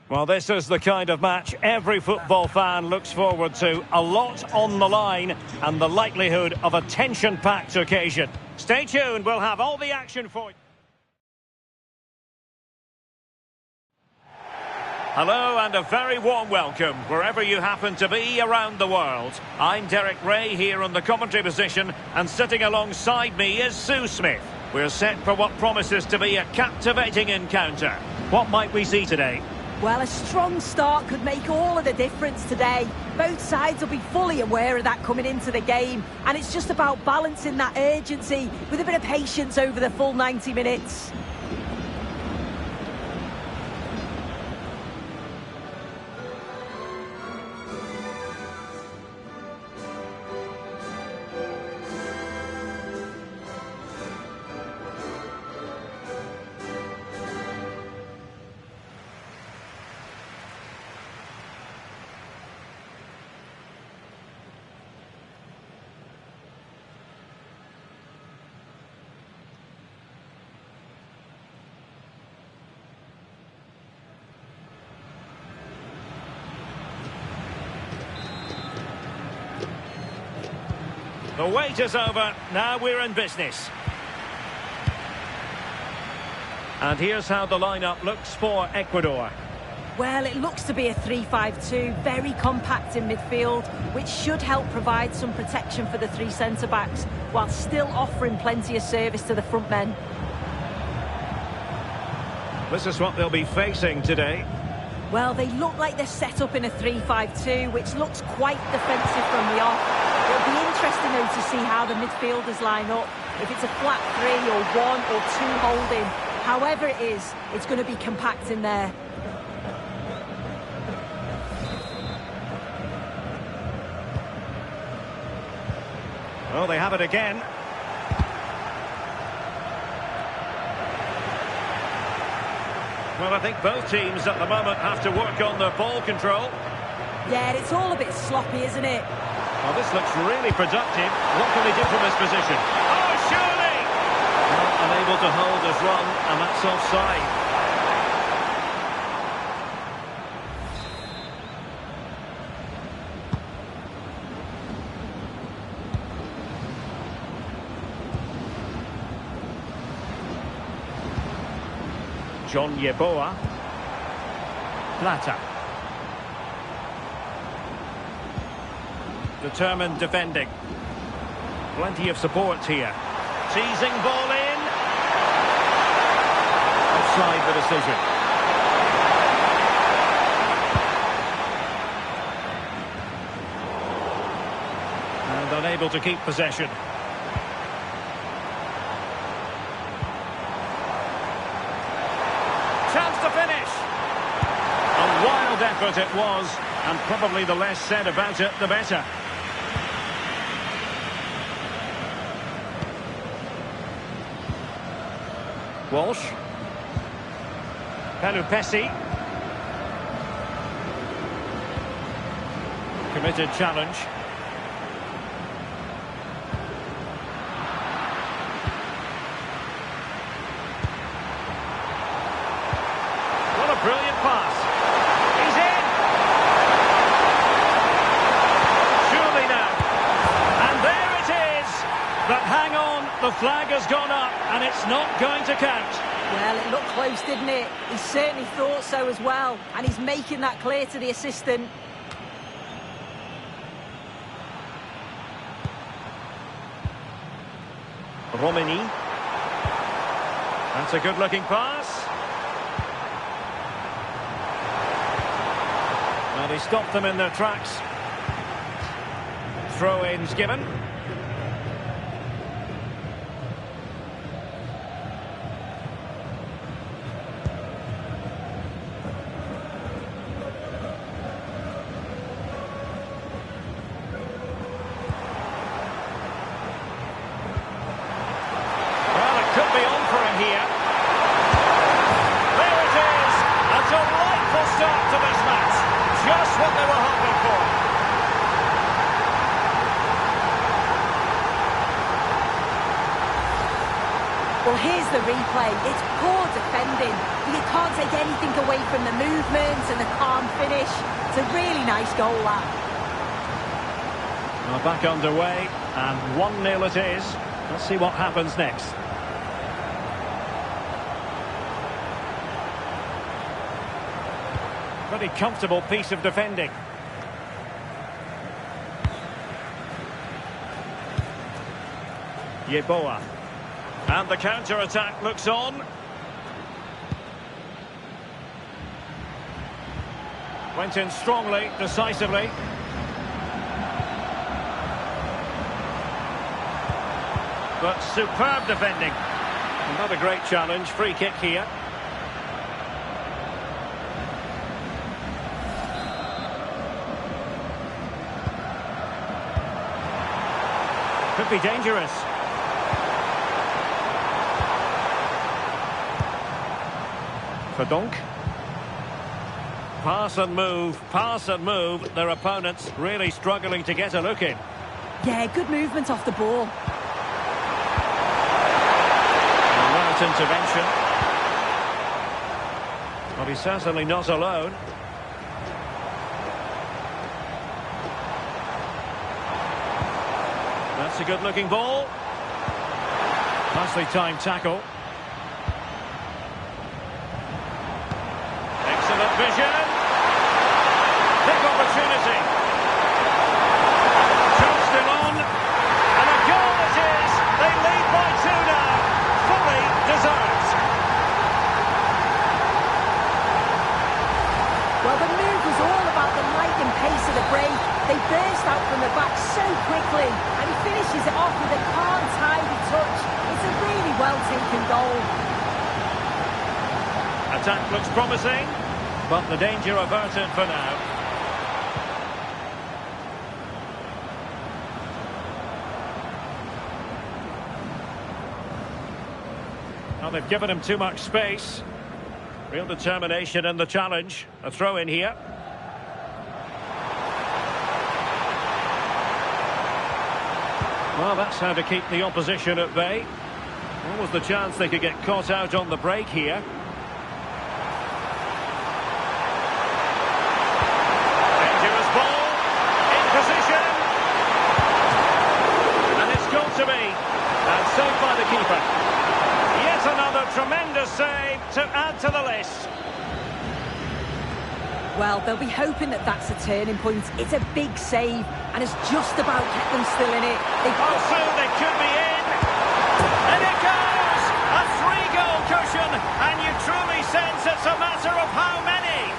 Well, this is the kind of match every football fan looks forward to. A lot on the line and the likelihood of a tension-packed occasion. Stay tuned, we'll have all the action for you. Hello and a very warm welcome wherever you happen to be around the world. I'm Derek Ray here on the commentary position, and sitting alongside me is Sue Smith. We're set for what promises to be a captivating encounter. What might we see today? Well, a strong start could make all of the difference today. Both sides will be fully aware of that coming into the game, and it's just about balancing that urgency with a bit of patience over the full 90 minutes. The wait is over, now we're in business. And here's how the lineup looks for Ecuador. Well, it looks to be a 3-5-2, very compact in midfield, which should help provide some protection for the three centre-backs, while still offering plenty of service to the front men. This is what they'll be facing today. Well, they look like they're set up in a 3-5-2, which looks quite defensive from the off. It'll be interesting, though, to see how the midfielders line up. If it's a flat 3 or 1 or 2 holding, however it is, it's going to be compact in there. Oh, they have it again. Well, I think both teams at the moment have to work on their ball control. Yeah, it's all a bit sloppy, isn't it? Well, this looks really productive. What can they do from this position? Oh, surely! Not unable to hold his run, and that's offside. John Yeboah. Plata. Determined defending. Plenty of support here. Teasing ball in. Offside the decision. And unable to keep possession. Chance to finish. A wild effort it was, and probably the less said about it, the better. Walsh. Pelupesi. Committed challenge. What a brilliant pass. He's in. Surely now. And there it is. But hang on, the flag has gone up and it's not going to count. Well, it looked close, didn't it? He certainly thought so as well, and he's making that clear to the assistant. Romini. That's a good-looking pass. And he stopped them in their tracks. Throw-ins given. Could be on for him here. There it is. A delightful start to this match. Just what they were hoping for. Well, here's the replay. It's poor defending. You can't take anything away from the movement and the calm finish. It's a really nice goal, that. Well, back underway, and 1-0 it is. Let's see what happens next. Pretty comfortable piece of defending. Yeboah. And the counter-attack looks on. Went in strongly, decisively. But superb defending. Not a great challenge. Free kick here. Could be dangerous. Verdonk. Pass and move. Their opponents really struggling to get a look in. Yeah, good movement off the ball. Right intervention. Well, he's certainly not alone. That's a good-looking ball. Nicely timed tackle. Excellent vision. Big opportunity. Shot still on. And a goal it is. They lead by 2 now. Fully deserved. Well, the move was all about the lightning pace of the break. They burst out from the back so quickly, and he finishes it off with a calm, tidy touch. It's a really well-taken goal. Attack looks promising, but the danger averted for now. Well, they've given him too much space. Real determination in the challenge. A throw in here. Well, that's how to keep the opposition at bay. What was the chance they could get caught out on the break here? Dangerous ball. In position. And it's got to be. And saved by the keeper. Yet another tremendous save to add to the list. Well, they'll be hoping that that's a turning point. It's a big save, and it's just about kept them still in it. Oh, soon they could be in. And it goes! A 3-goal cushion, and you truly sense it's a matter of how many.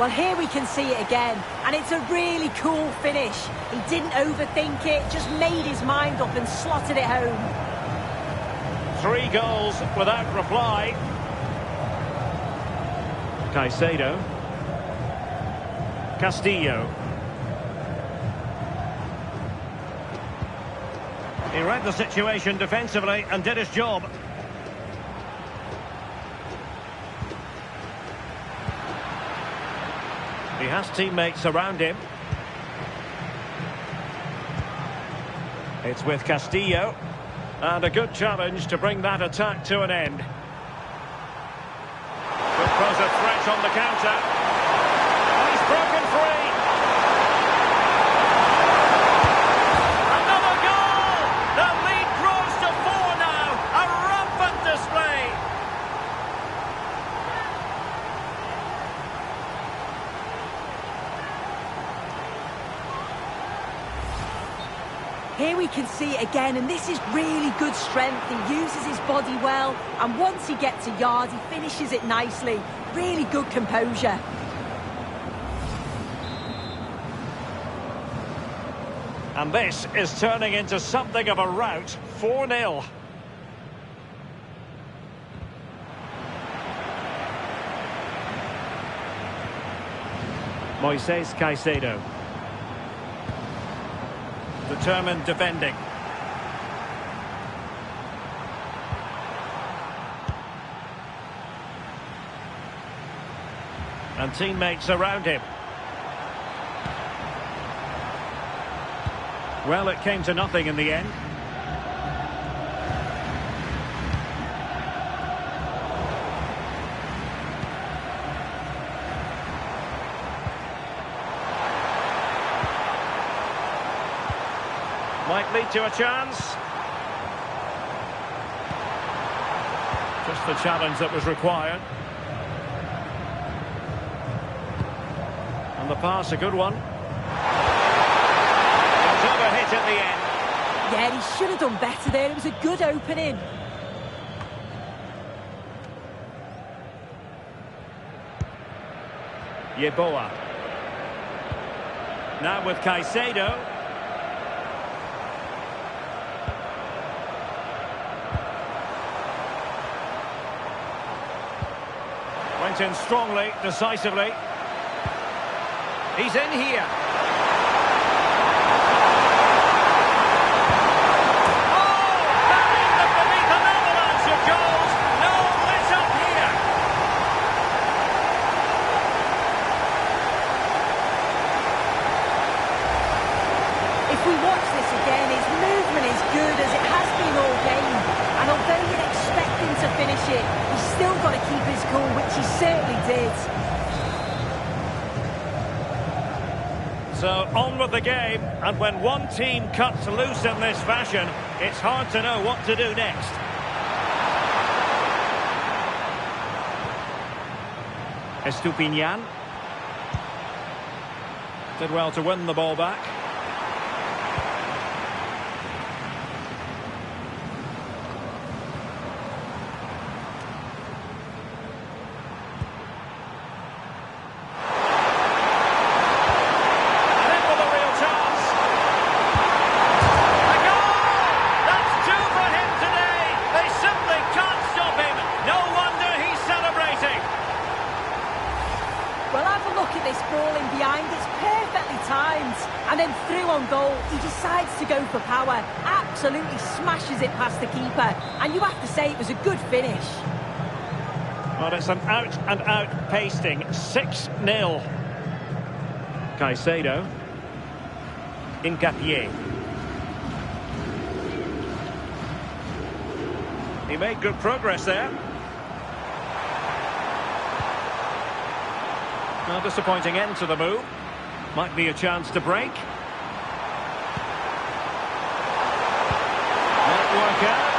Well, here we can see it again, and it's a really cool finish. He didn't overthink it, just made his mind up and slotted it home. 3 goals without reply. Caicedo. Castillo. He read the situation defensively and did his job. He has teammates around him. It's with Castillo. And a good challenge to bring that attack to an end. Could pose a threat on the counter. And he's broken free. Another goal! The lead grows to 4 now. A rampant display. Here we can see it again, and this is really good strength. He uses his body well, and once he gets a yard, he finishes it nicely. Really good composure. And this is turning into something of a rout. 4-0. Moises Caicedo. Determined defending. And teammates around him. Well, it came to nothing in the end. Might lead to a chance. Just the challenge that was required. And the pass, a good one. It's overhit at the end. Yeah, he should have done better there. It was a good opening. Yeboah. Now with Caicedo. Went in strongly, decisively. He's in here. Oh, buried them beneath an avalanche of goals. No let up here. If we watch this again, his movement is good as it has been all game. And although you'd expect him to finish it, he's still got to keep his cool, which he certainly did. So on with the game, and when one team cuts loose in this fashion, it's hard to know what to do next. Estupinian did well to win the ball back. And then through on goal, he decides to go for power, absolutely smashes it past the keeper, and you have to say it was a good finish. Well, it's an out-and-out pasting, 6-0. Caicedo. Hincapié. He made good progress there. A disappointing end to the move. Might be a chance to break. Might work out.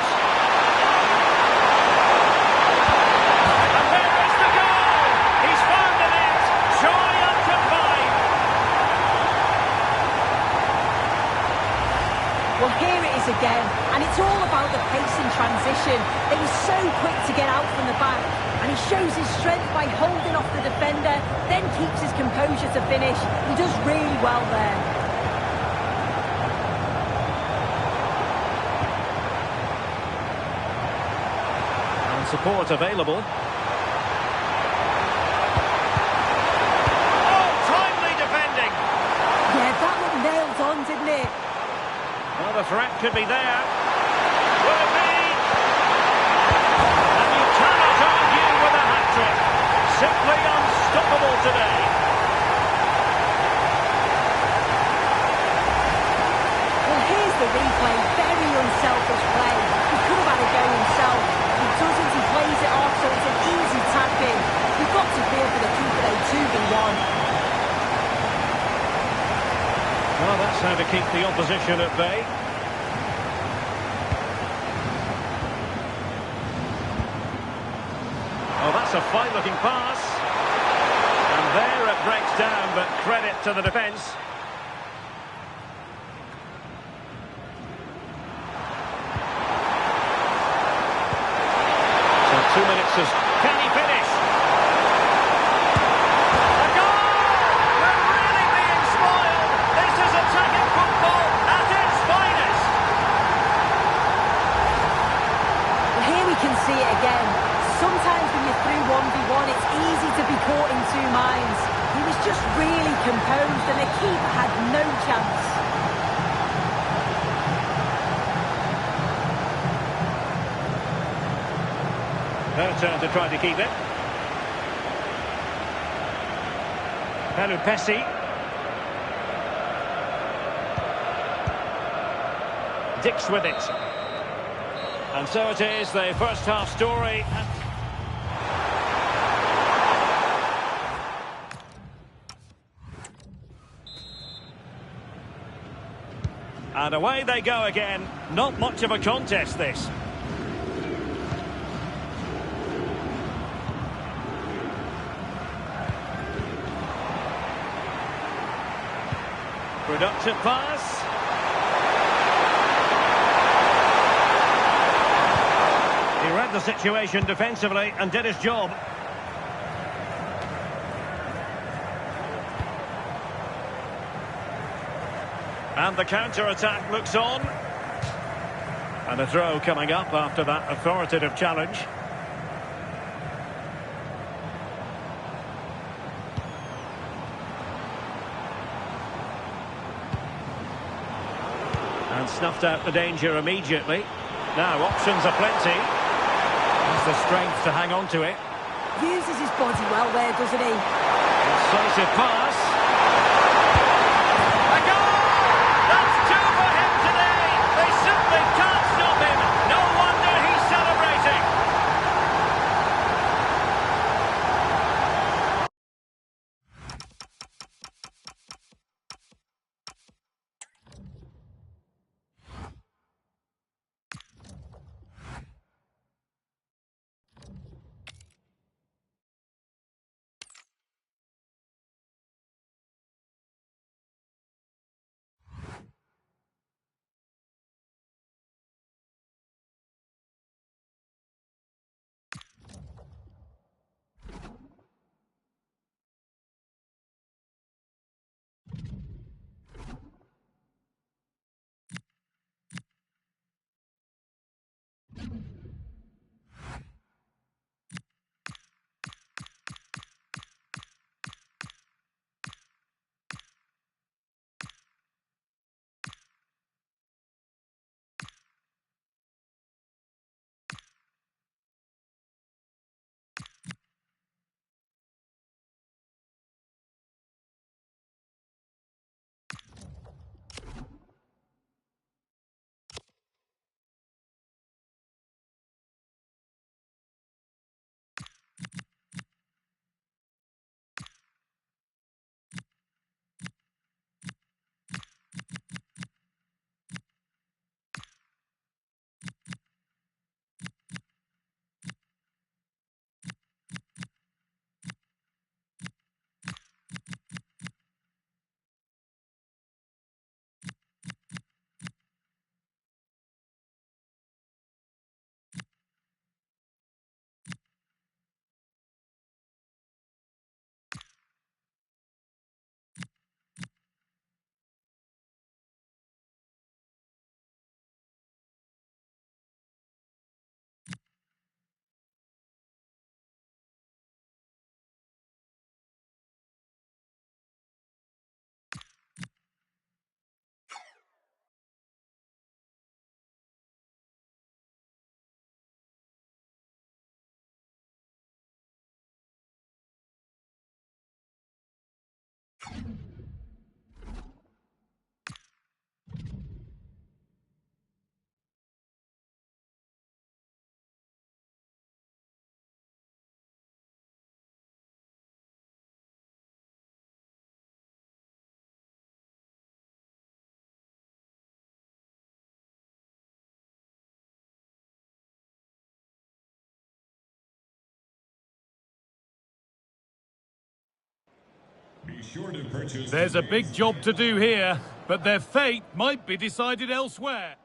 And there is the goal! He's found the net. Joy after 5. Well, here it is again, and it's all about the pace in transition. They were so quick to get out from the back, and he shows his strength by holding off the defender, then keeps his composure to finish. He does really well there. And support available. Oh, timely defending! Yeah, that looked nailed on, didn't it? Well, the threat could be there. Will it be? And you cannot argue with a hat-trick. Simply unstoppable today. Well, here's the replay. Very unselfish play. He could have had a go himself. He doesn't. He plays it off, so it's an easy tap-in. You've got to feel for the keeper, though, 2v1. Well, that's how to keep the opposition at bay. Oh, that's a fine-looking pass. And there it breaks down, but credit to the defence. So 2 minutes is... Can he finish? A goal! We're really being spoiled. This is attacking football at its finest. Well, here we can see it again. Sometimes when you're through 1v1, it's easy to be caught in two minds. He was just really composed and the keeper had no chance. Their turn to try to keep it. Pessi. sticks with it. And so it is, the first half story. And away they go again. Not much of a contest, this. Productive pass. He read the situation defensively and did his job. And the counter-attack looks on. And a throw coming up after that authoritative challenge. And snuffed out the danger immediately. Now options are plenty. Has the strength to hang on to it. Uses his body well there, doesn't he? Incisive pass. A goal! That's two for him today. They simply can't stop him. No wonder he's celebrating. There's a big job to do here, but their fate might be decided elsewhere.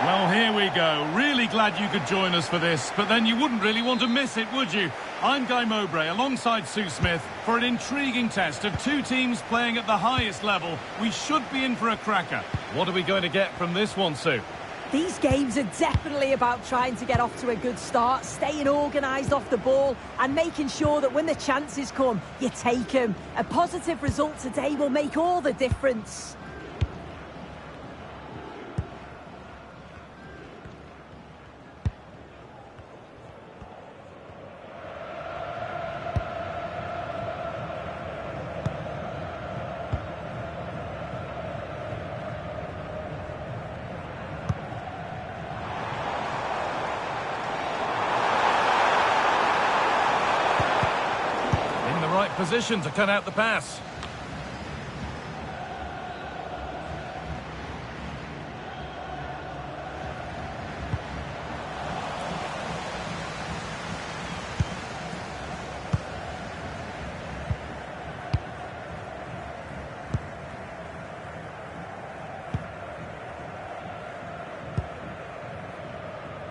Well, here we go. Really glad you could join us for this, but then you wouldn't really want to miss it, would you? I'm Guy Mowbray alongside Sue Smith for an intriguing test of two teams playing at the highest level. We should be in for a cracker. What are we going to get from this one, Sue? These games are definitely about trying to get off to a good start, staying organised off the ball and making sure that when the chances come, you take them. A positive result today will make all the difference. position to cut out the pass.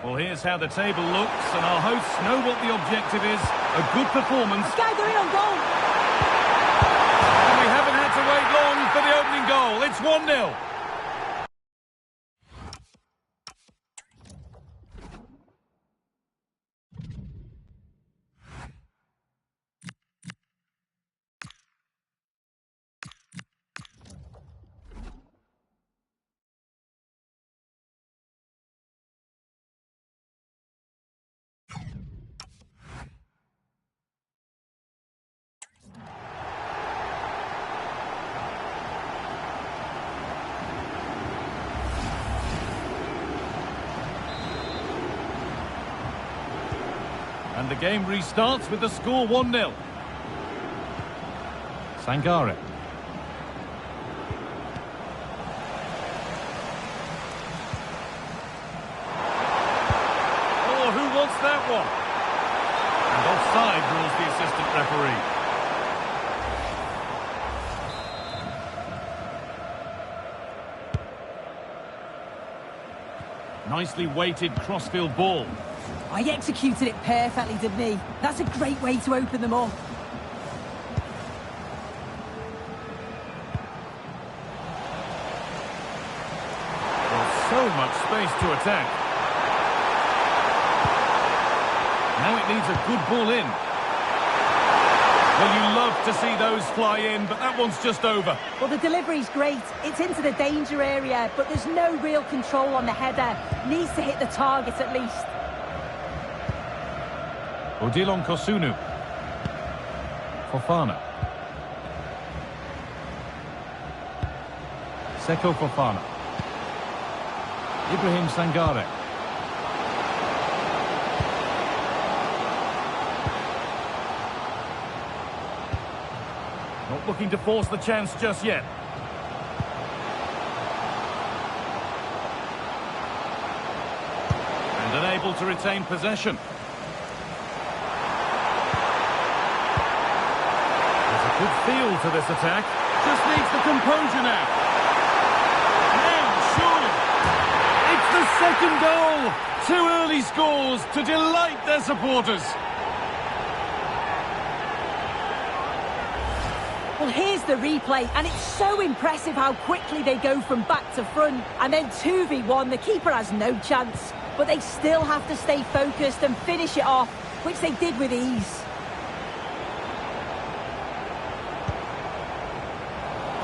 Well, here's how the table looks, and our hosts know what the objective is. A good performance. Guy, they're in on goal. And we haven't had to wait long for the opening goal. It's 1-0. And the game restarts with the score 1-0. Sangare. Oh, who wants that one? And offside rules the assistant referee. Nicely weighted crossfield ball. I executed it perfectly, didn't he? That's a great way to open them up. There's so much space to attack. Now it needs a good ball in. Well, you love to see those fly in, but that one's just over. Well, the delivery's great. It's into the danger area, but there's no real control on the header. Needs to hit the target at least. Odilon Kosunu. Fofana. Seko Fofana. Ibrahim Sangare. Not looking to force the chance just yet. And unable to retain possession. Good feel to this attack. Just needs the composure now. Now, surely. It's the second goal. 2 early scores to delight their supporters. Well, here's the replay, and it's so impressive how quickly they go from back to front. And then 2v1, the keeper has no chance. But they still have to stay focused and finish it off, which they did with ease.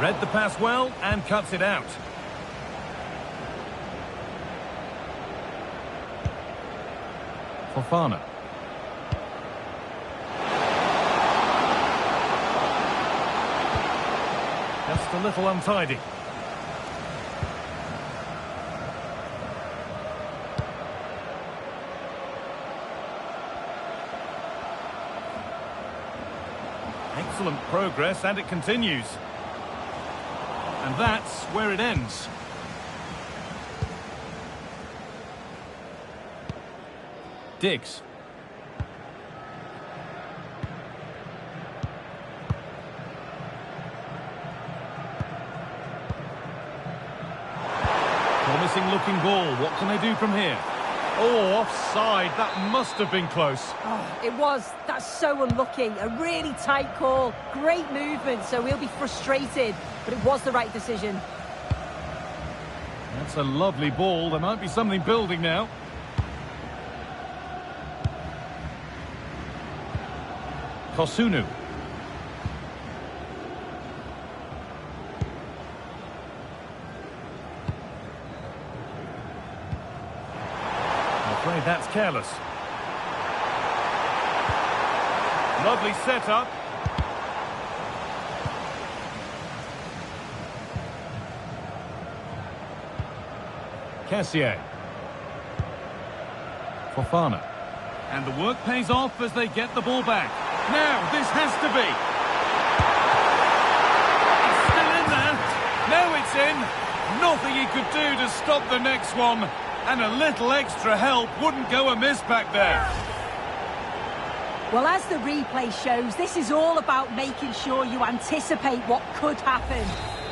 Read the pass well and cuts it out. Fofana. Just a little untidy. Excellent progress, and it continues. And that's where it ends. Diggs. Promising looking ball. What can they do from here? Oh, offside. That must have been close. Oh, it was. That's so unlucky. A really tight call. Great movement, so we'll be frustrated. But it was the right decision. That's a lovely ball. There might be something building now. Kosunu. I'm afraid that's careless. Lovely setup. Kessié. Fofana. And the work pays off as they get the ball back. Now, this has to be. It's in. Nothing he could do to stop the next one. And a little extra help wouldn't go amiss back there. Well, as the replay shows, this is all about making sure you anticipate what could happen.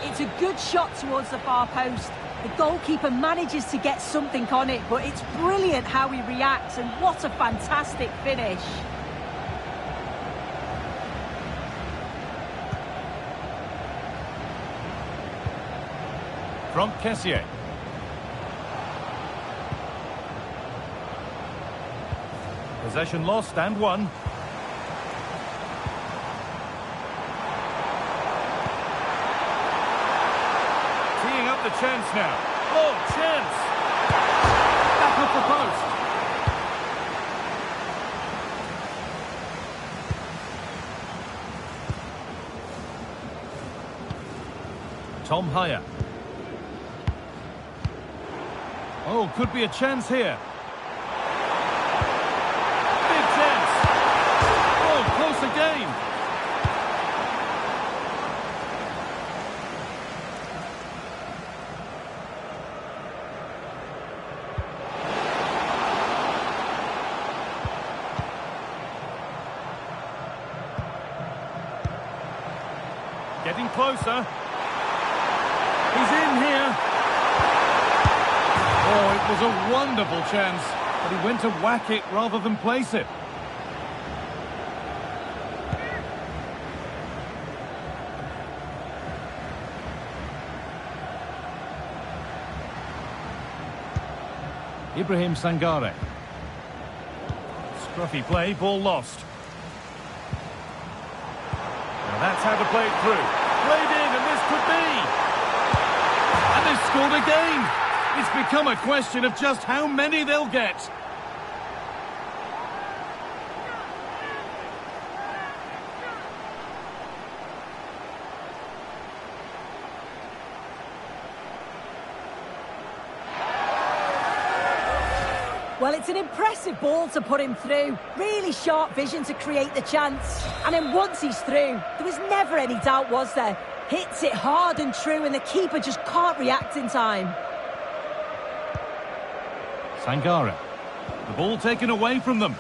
It's a good shot towards the far post. The goalkeeper manages to get something on it, but it's brilliant how he reacts, and what a fantastic finish. From Kessier. Possession lost and won. Teeing up the chance now. Oh, chance! Back off the post. Tom Haya. Oh, could be a chance here. Big chance. Oh, close again. Getting closer. He's in here. Oh, it was a wonderful chance, but he went to whack it rather than place it. Ibrahim Sangare. Scruffy play, ball lost. Now that's how to play it through. Played in, and this could be. And they've scored again. It's become a question of just how many they'll get. Well, it's an impressive ball to put him through. Really sharp vision to create the chance. And then once he's through, there was never any doubt, was there? Hits it hard and true, and the keeper just can't react in time. Sangare. The ball taken away from them.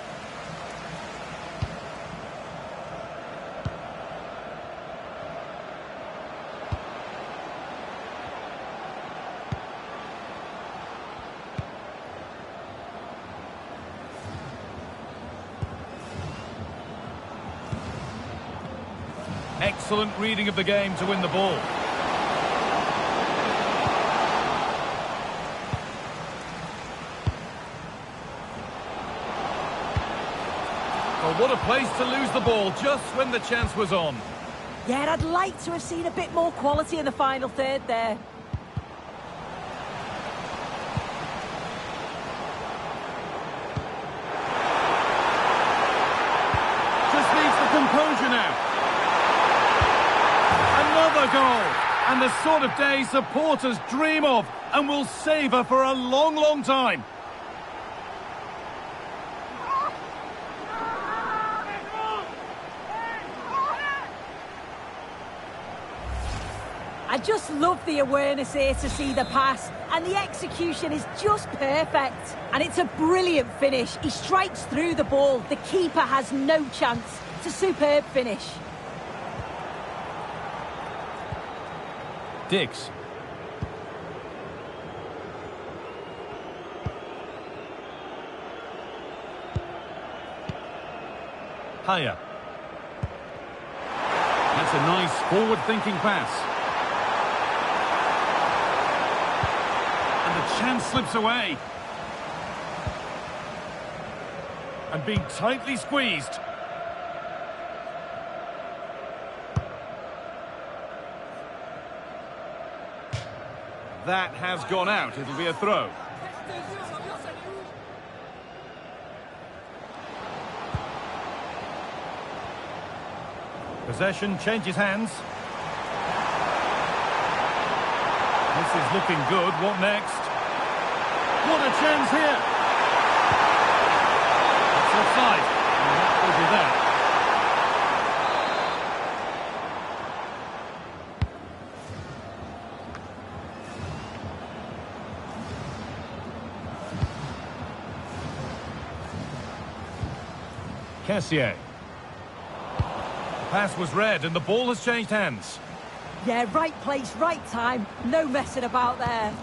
Excellent reading of the game to win the ball. Well, what a place to lose the ball just when the chance was on. Yeah, I'd like to have seen a bit more quality in the final third there. Just needs the composure now. Another goal. And the sort of day supporters dream of and will savour for a long, long time. I just love the awareness here to see the pass, and the execution is just perfect. And it's a brilliant finish. He strikes through the ball. The keeper has no chance. It's a superb finish. Dix. Haya. That's a nice forward-thinking pass. The chance slips away. And being tightly squeezed. That has gone out. It'll be a throw. Possession changes hands. This is looking good. What next? What a chance here! It's offside. And that will be that. Kessié. Pass was read and the ball has changed hands. Yeah, right place, right time. No messing about there.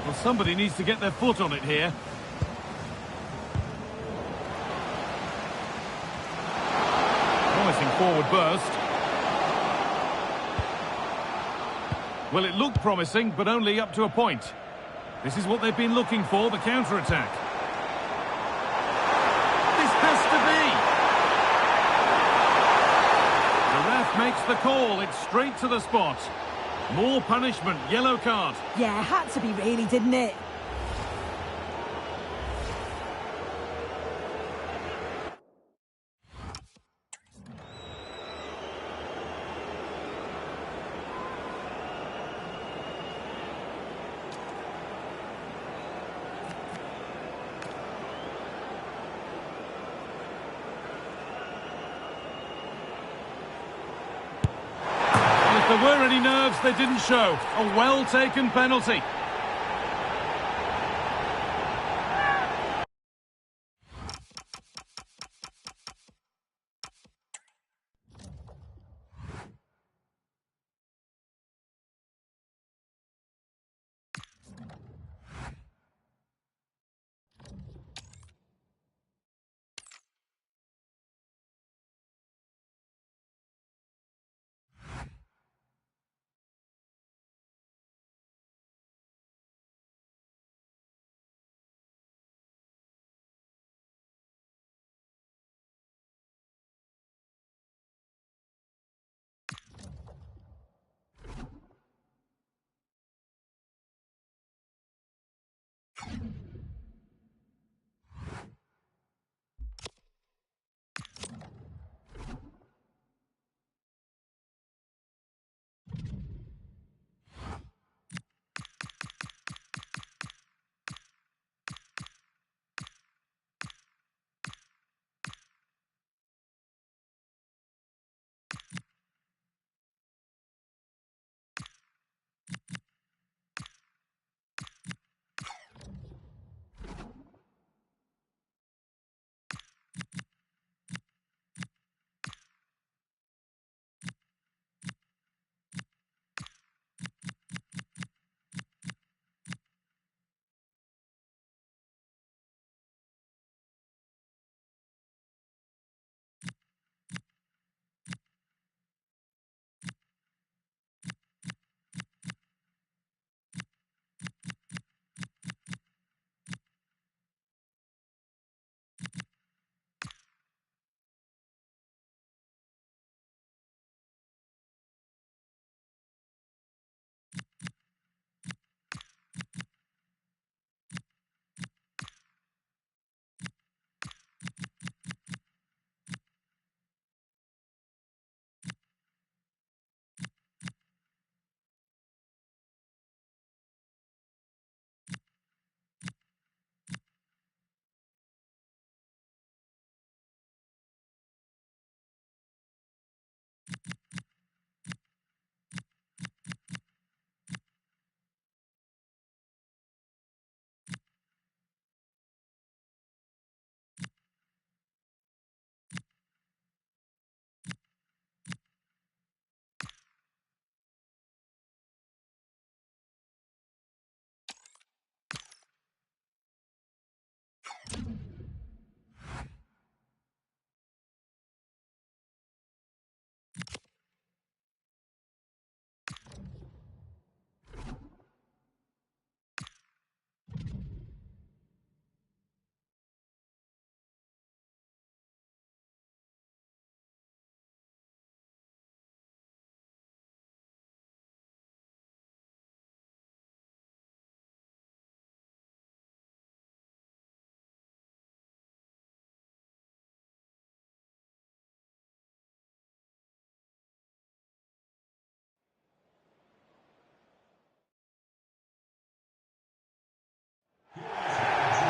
Well, somebody needs to get their foot on it here. Promising forward burst. Well, it looked promising, but only up to a point. This is what they've been looking for, the counter-attack. This has to be! The ref makes the call. It's straight to the spot. More punishment, yellow card. Yeah, had to be really, didn't it? If there were any nerves, they didn't show. A well-taken penalty.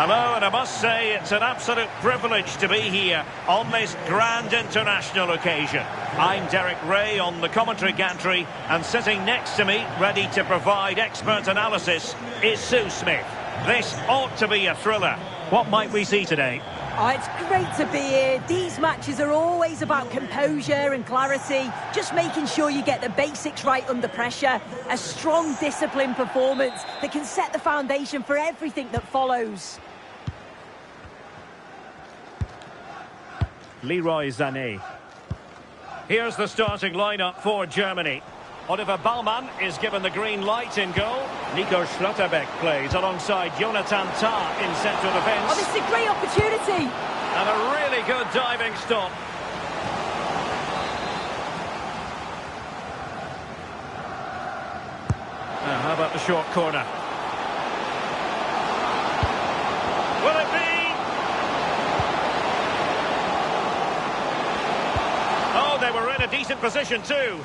Hello, and I must say it's an absolute privilege to be here on this grand international occasion. I'm Derek Ray on the commentary gantry, and sitting next to me, ready to provide expert analysis, is Sue Smith. This ought to be a thriller. What might we see today? Oh, it's great to be here. These matches are always about composure and clarity, just making sure you get the basics right under pressure. A strong, disciplined performance that can set the foundation for everything that follows. Leroy Sané. Here's the starting lineup for Germany. Oliver Baumann is given the green light in goal. Nico Schlotterbeck plays alongside Jonathan Tah in central defence. Oh, this is a great opportunity. And a really good diving stop. Now, how about the short corner? Will it be? Oh, they were in a decent position too.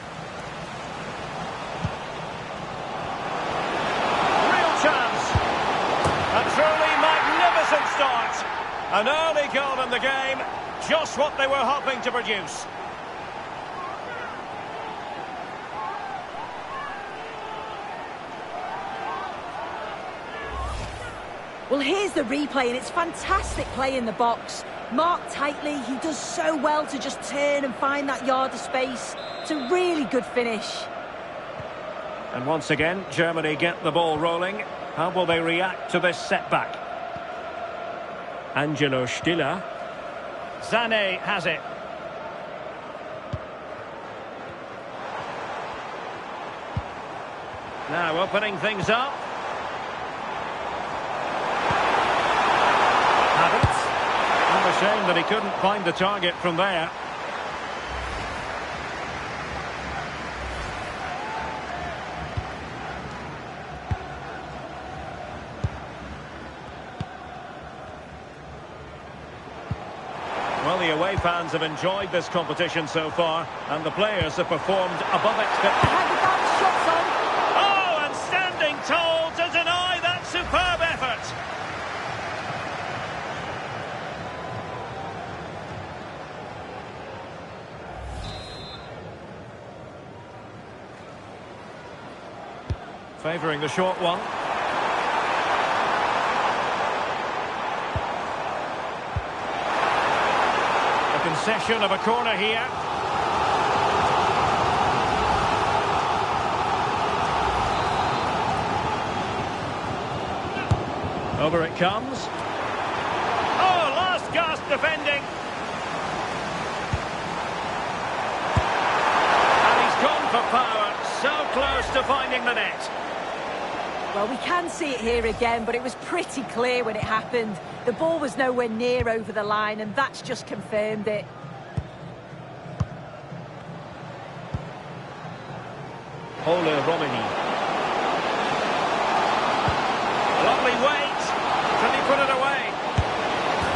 A truly magnificent start. An early goal in the game, just what they were hoping to produce. Well, here's the replay, and it's fantastic play in the box. Marked tightly, he does so well to just turn and find that yard of space. It's a really good finish. And once again, Germany get the ball rolling. How will they react to this setback? Angelo Stiller. Sané has it. Now opening things up. Havertz. And a shame that he couldn't find the target from there. Well, the away fans have enjoyed this competition so far, and the players have performed above expectations. Oh, and standing tall to deny that superb effort. Favouring the short one. Concession of a corner here. Over it comes. Oh, last gasp defending. And he's gone for power. So close to finding the net. Well, we can see it here again, but it was pretty clear when it happened. The ball was nowhere near over the line, and that's just confirmed it. Ole Romani. Lovely weight. Can he put it away?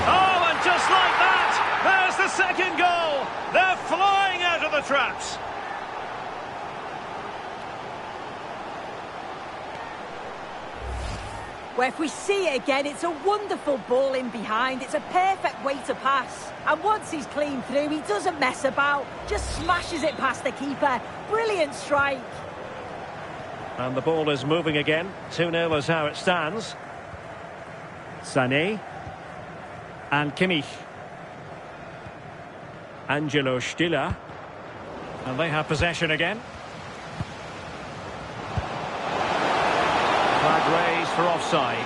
Oh, and just like that, there's the second goal. They're flying out of the traps. Where if we see it again, it's a wonderful ball in behind. It's a perfect way to pass. And once he's clean through, he doesn't mess about. Just smashes it past the keeper. Brilliant strike. And the ball is moving again. 2-0 is how it stands. Sané. And Kimmich. Angelo Stiller. And they have possession again. Flag raised for offside.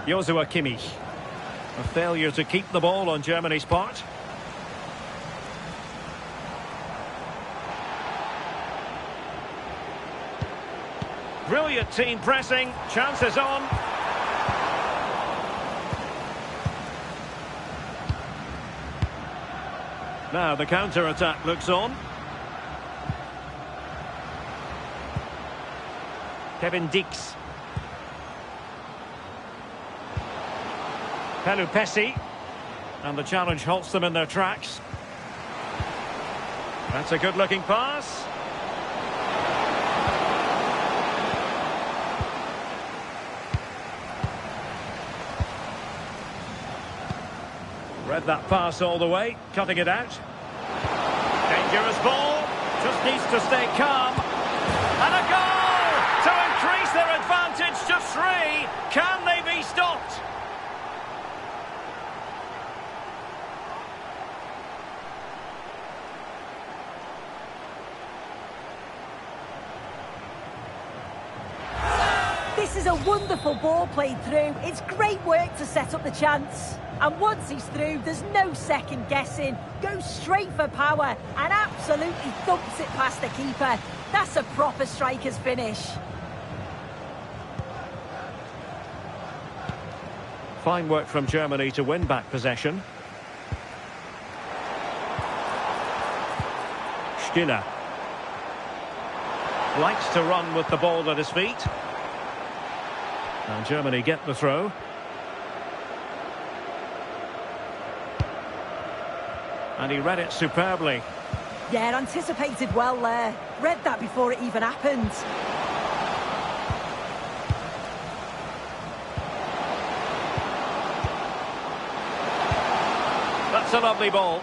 Joshua Kimmich. A failure to keep the ball on Germany's part. Brilliant team pressing. Chances on. Now the counter-attack looks on. Kevin Dix. Pelupessy. And the challenge halts them in their tracks. That's a good-looking pass. Read that pass all the way, cutting it out. Dangerous ball. Just needs to stay calm. And a goal to increase their advantage to 3. Can they be stopped? This is a wonderful ball played through. It's great work to set up the chance. And once he's through, there's no second guessing. Goes straight for power and absolutely thumps it past the keeper. That's a proper striker's finish. Fine work from Germany to win back possession. Stiller. Likes to run with the ball at his feet. And Germany get the throw. And he read it superbly. Yeah, anticipated well there. Read that before it even happened. That's a lovely ball.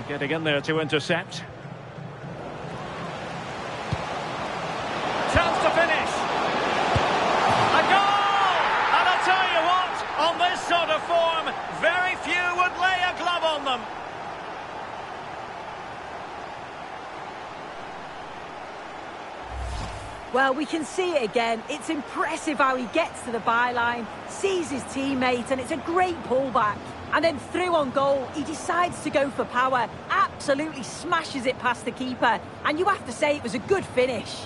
Getting in there to intercept. Chance to finish. A goal! And I'll tell you what, on this sort of form, very few would lay a glove on them. Well, we can see it again. It's impressive how he gets to the byline, sees his teammate, and it's a great pullback. And then through on goal, he decides to go for power, absolutely smashes it past the keeper. And you have to say it was a good finish.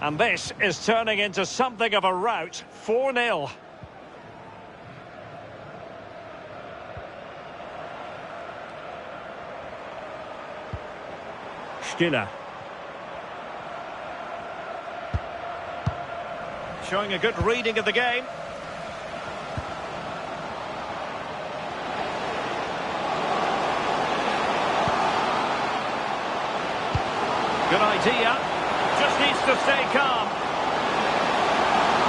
And this is turning into something of a rout. 4-0. Stiller. Showing a good reading of the game. Good idea. Just needs to stay calm.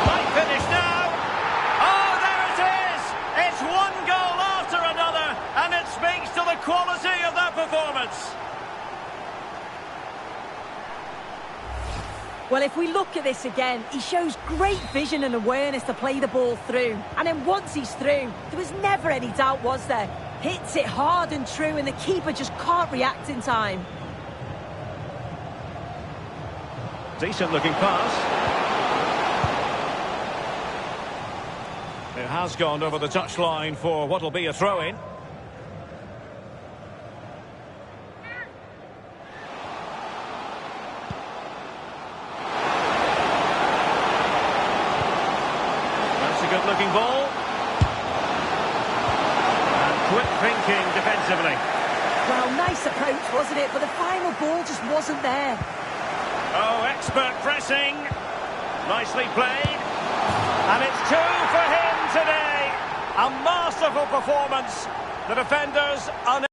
Might finish now. Oh, there it is! It's one goal after another, and it speaks to the quality of that performance. Well, if we look at this again, he shows great vision and awareness to play the ball through. And then once he's through, there was never any doubt, was there? Hits it hard and true, and the keeper just can't react in time. Decent looking pass. It has gone over the touchline for what will be a throw-in. Good-looking ball. And quick thinking defensively. Well, nice approach, wasn't it? But the final ball just wasn't there. Oh, expert pressing. Nicely played. And it's 2 for him today. A masterful performance. The defenders unable.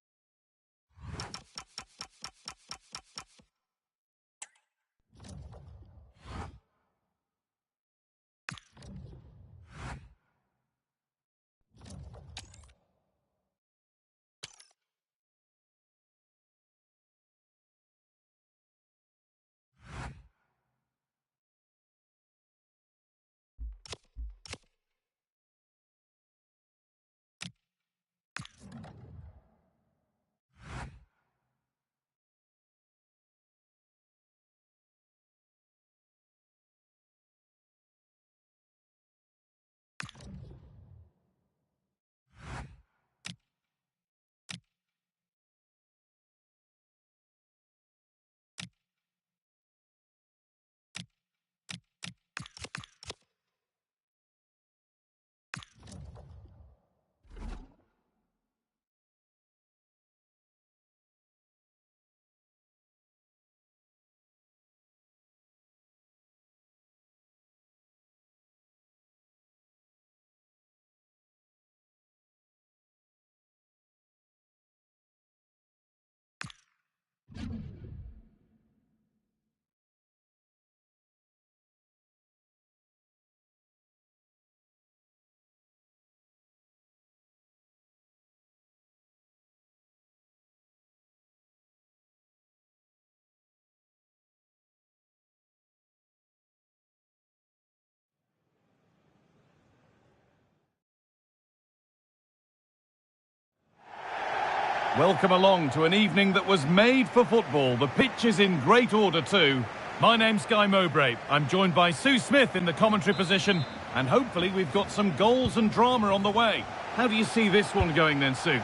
Welcome along to an evening that was made for football. The pitch is in great order too. My name's Guy Mowbray. I'm joined by Sue Smith in the commentary position, and hopefully we've got some goals and drama on the way. How do you see this one going then, Sue?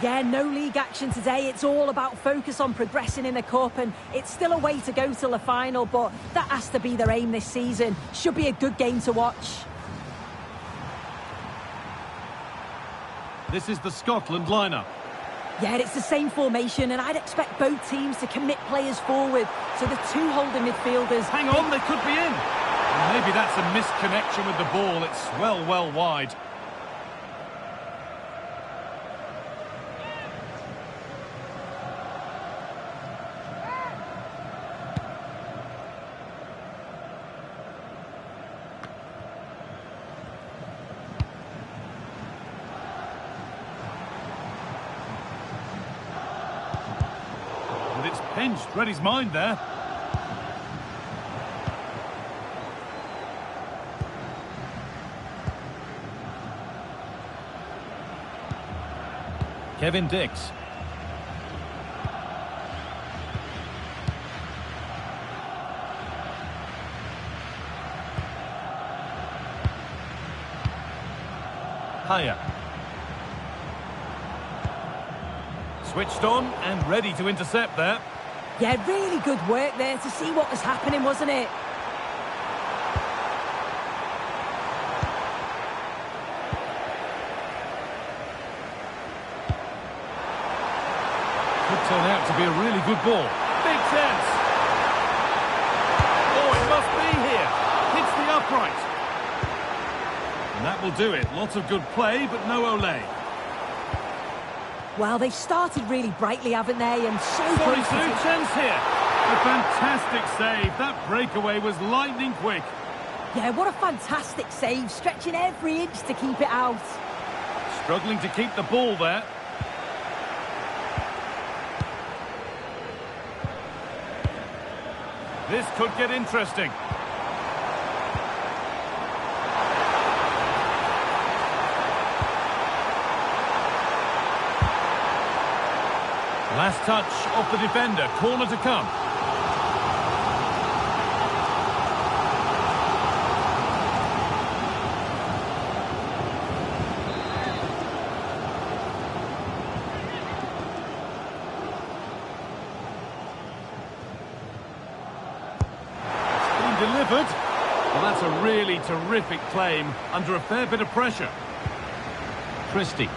Yeah, no league action today. It's all about focus on progressing in the Cup, and it's still a way to go till the final, but that has to be their aim this season. Should be a good game to watch. This is the Scotland lineup. Yeah, it's the same formation, and I'd expect both teams to commit players forward. So the two holding midfielders... Hang on, they could be in. And maybe that's a misconnection with the ball. It's well wide. It's pinched, read his mind there. Kevin Dix. Haya. Switched on and ready to intercept there. Yeah, really good work there to see what was happening, wasn't it? Could turn out to be a really good ball. Big chance. Oh, it must be here. Hits the upright. And that will do it. Lots of good play, but no Ole. Well, they've started really brightly, haven't they? And so Sorry, Sue, chance here. A fantastic save. That breakaway was lightning quick. Yeah, what a fantastic save. Stretching every inch to keep it out. Struggling to keep the ball there. This could get interesting. Last touch off the defender, corner to come. It's been delivered. Well, that's a really terrific claim under a fair bit of pressure. Christie.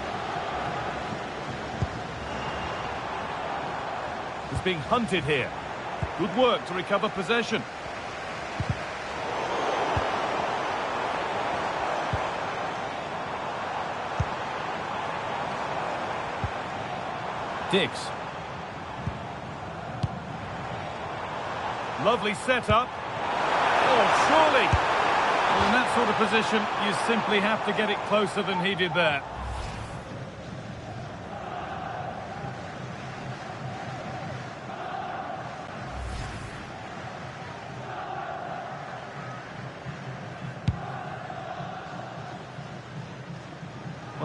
Being hunted here. Good work to recover possession. Dix. Lovely setup. Oh, surely. Well, in that sort of position, you simply have to get it closer than he did there.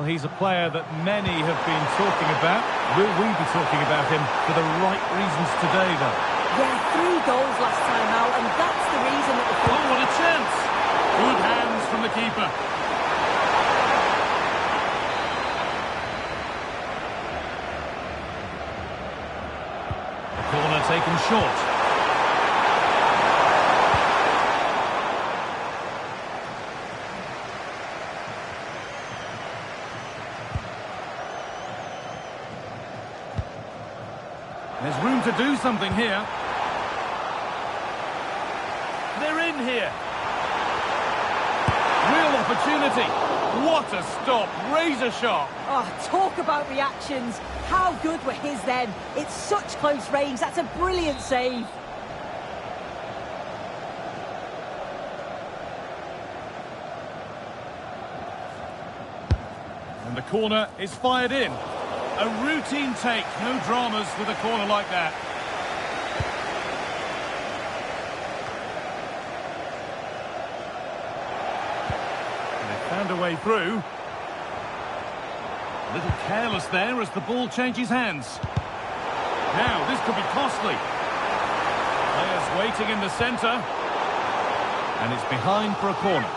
Well, he's a player that many have been talking about. Will we be talking about him for the right reasons today, though? Yeah, 3 goals last time out, and that's the reason that the... Oh, what a chance! Good hands from the keeper. The corner taken short. There's room to do something here. They're in here. Real opportunity. What a stop, razor sharp. Oh, talk about reactions. How good were his then? It's such close range. That's a brilliant save. And the corner is fired in. A routine take, no dramas with a corner like that. And they found a way through. A little careless there as the ball changes hands. Now, this could be costly. Players waiting in the centre. And it's behind for a corner.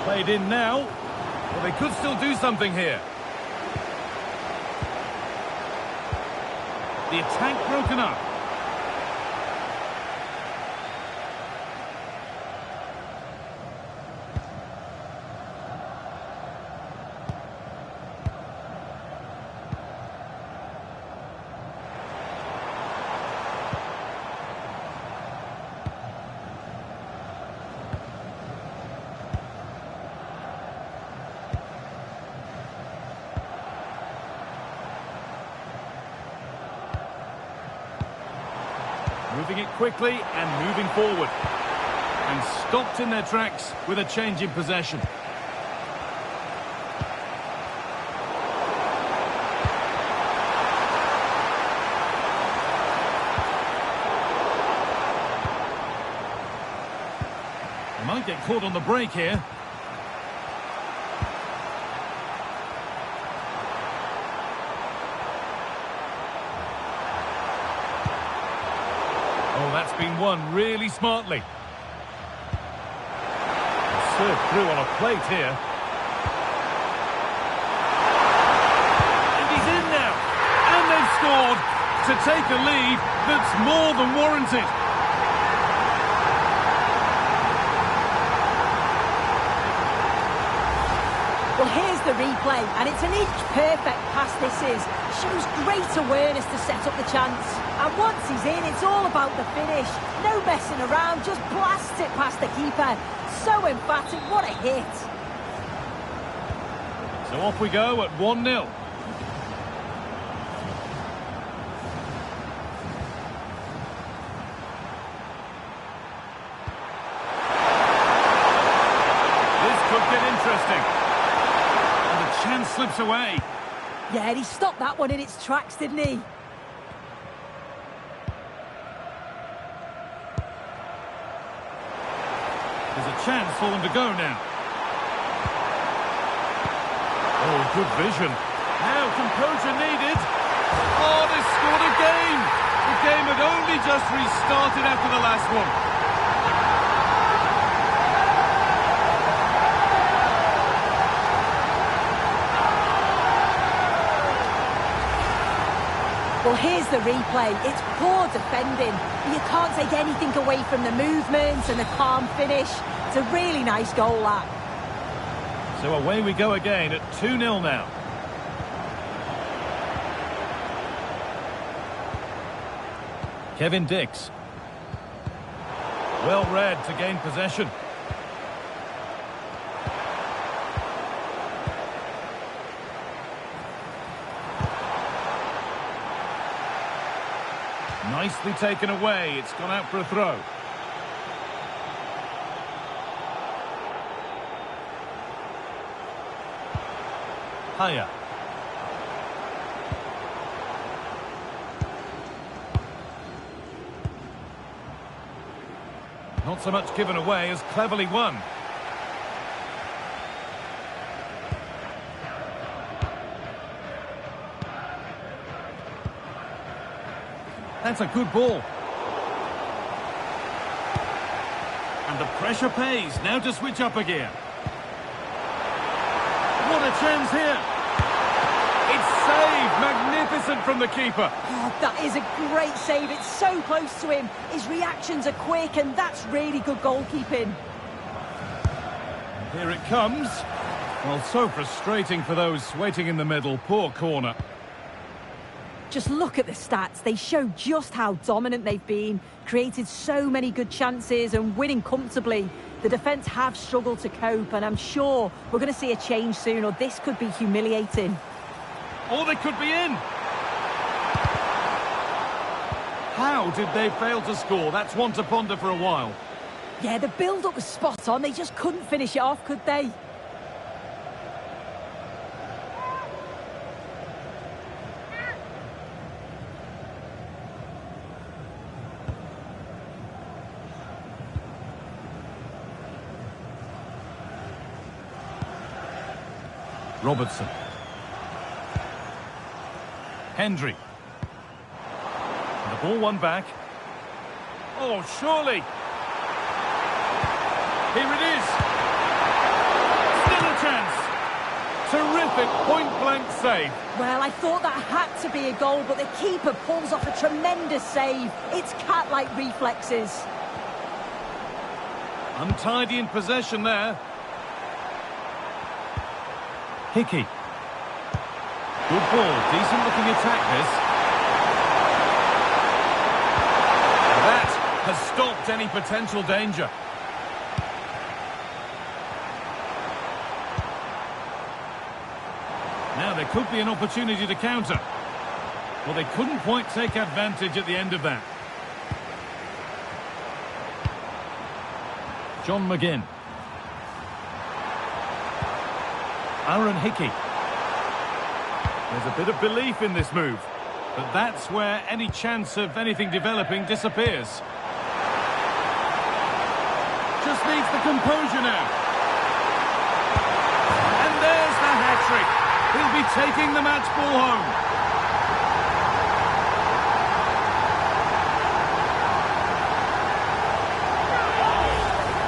Played in now. Well, they could still do something here. The attack broken up. Moving it quickly and moving forward. And stopped in their tracks with a change in possession. They might get caught on the break here. Oh, that's been won really smartly. Served through on a plate here. And he's in now. And they've scored to take a lead that's more than warranted. Well, here's the replay, and it's an inch-perfect pass this is. Shows great awareness to set up the chance. And once he's in, it's all about the finish. No messing around, just blast it past the keeper. So emphatic, what a hit. So off we go at 1-0. This could get interesting. And the chance slips away. Yeah, and he stopped that one in its tracks, didn't he? There's a chance for them to go now. Oh, good vision. Now composure needed. Oh, they scored again. The game had only just restarted after the last one. Well, here's the replay. It's poor defending. You can't take anything away from the movements and the calm finish. It's a really nice goal, that. So away we go again at 2-0 now. Kevin Dix. Well read to gain possession. Nicely taken away. It's gone out for a throw. Higher. Not so much given away as cleverly won. That's a good ball. And the pressure pays. Now to switch up again. What a chance here. It's saved. Magnificent from the keeper. Oh, that is a great save. It's so close to him. His reactions are quick, and that's really good goalkeeping. Here it comes. Well, so frustrating for those waiting in the middle. Poor corner. Just look at the stats. They show just how dominant they've been, created so many good chances and winning comfortably. The defence have struggled to cope, and I'm sure we're going to see a change soon, or this could be humiliating. Or they could be in. How did they fail to score? That's one to ponder for a while. Yeah, the build-up was spot on. They just couldn't finish it off, could they? Robertson. Hendry. And the ball won back. Oh, surely. Here it is. Still a chance. Terrific point-blank save. Well, I thought that had to be a goal, but the keeper pulls off a tremendous save. It's cat-like reflexes. Untidy in possession there. Hickey. Good ball, decent looking attack this. That has stopped any potential danger. Now there could be an opportunity to counter. Well, they couldn't quite take advantage at the end of that. John McGinn. Aaron Hickey. There's a bit of belief in this move, but that's where any chance of anything developing disappears. Just needs the composure now. And there's the hat-trick. He'll be taking the match ball home.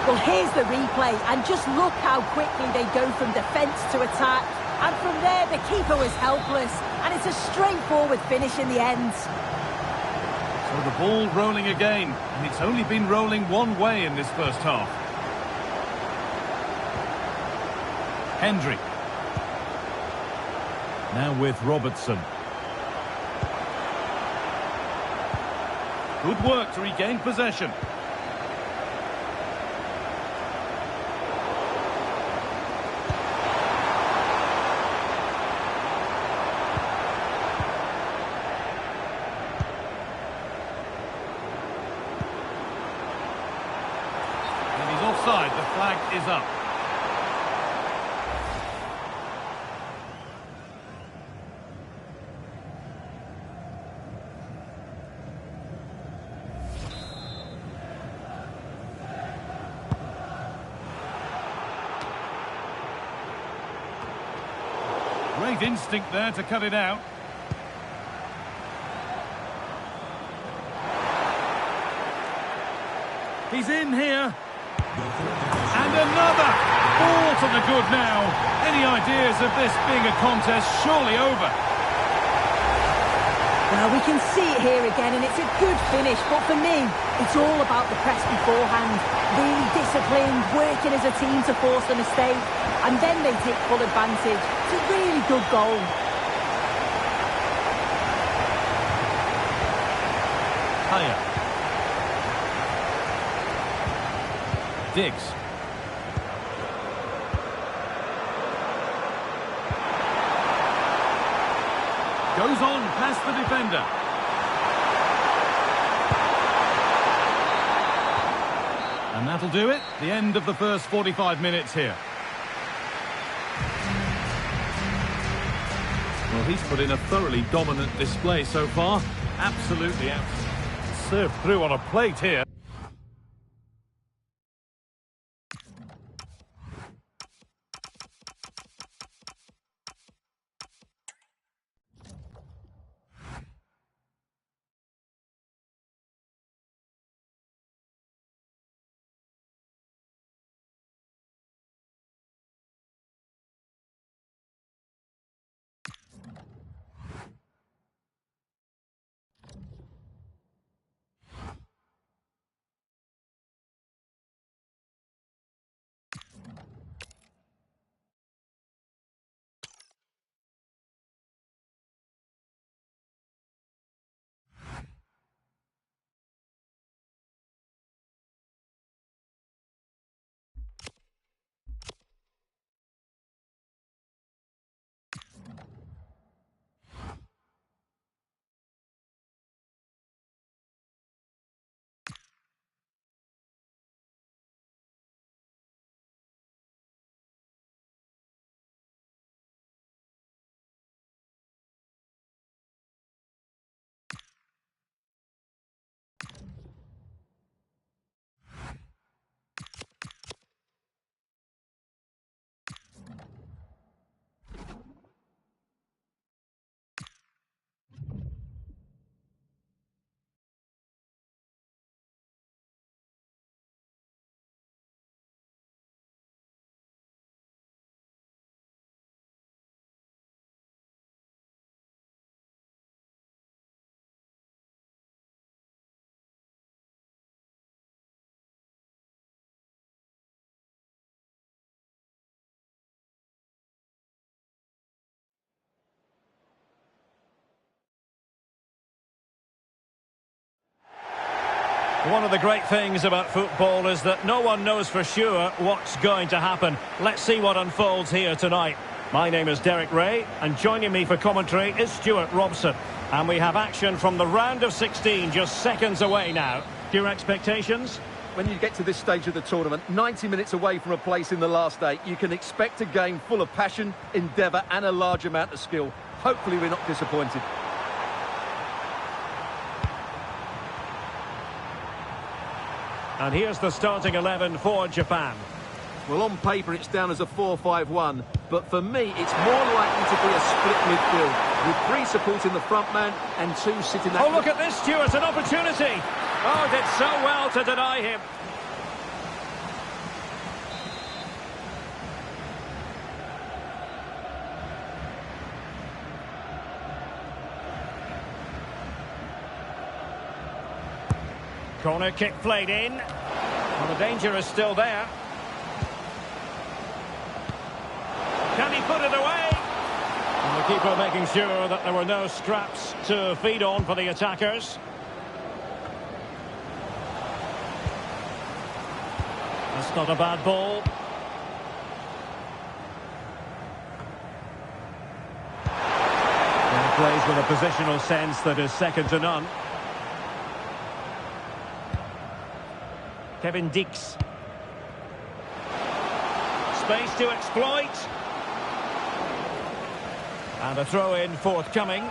Well, here's the replay, and just look how quickly they go from defence to attack. And from there, the keeper was helpless, and it's a straightforward finish in the end. So the ball rolling again, and it's only been rolling one way in this first half. Hendry. Now with Robertson. Good work to regain possession. Offside, the flag is up. Great instinct there to cut it out. He's in here. And another! Ball to the good now. Any ideas of this being a contest surely over? Well, we can see it here again, and it's a good finish, but for me, it's all about the press beforehand. Really disciplined, working as a team to force the mistake, and then they take full advantage. It's a really good goal. Higher. Diggs. Goes on past the defender. And that'll do it. The end of the first 45 minutes here. Well, he's put in a thoroughly dominant display so far. Absolutely out. Served through on a plate here. One of the great things about football is that no one knows for sure what's going to happen. Let's see what unfolds here tonight. My name is Derek Ray, and joining me for commentary is Stuart Robson. And we have action from the round of 16 just seconds away now. Your expectations? When you get to this stage of the tournament, 90 minutes away from a place in the last 8, you can expect a game full of passion, endeavour and a large amount of skill. Hopefully we're not disappointed. And here's the starting 11 for Japan. Well, on paper it's down as a 4-5-1, but for me it's more likely to be a split midfield, with 3 supporting the front man and 2 sitting there. Oh, look at this, Stuart, an opportunity! Oh, did so well to deny him. Corner kick played in. Well, the danger is still there. Can he put it away? And the keeper making sure that there were no scraps to feed on for the attackers. That's not a bad ball. And he plays with a positional sense that is second to none. Kevin Dix. Space to exploit. And a throw-in forthcoming.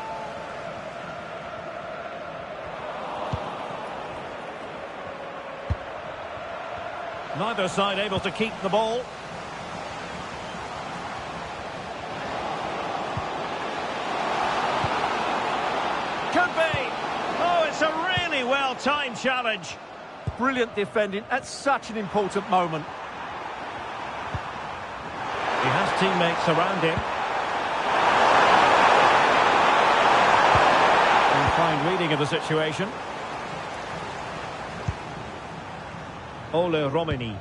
Neither side able to keep the ball. Could be. Oh, it's a really well-timed challenge. Brilliant defending at such an important moment. He has teammates around him. And fine reading of the situation. Ole Romani.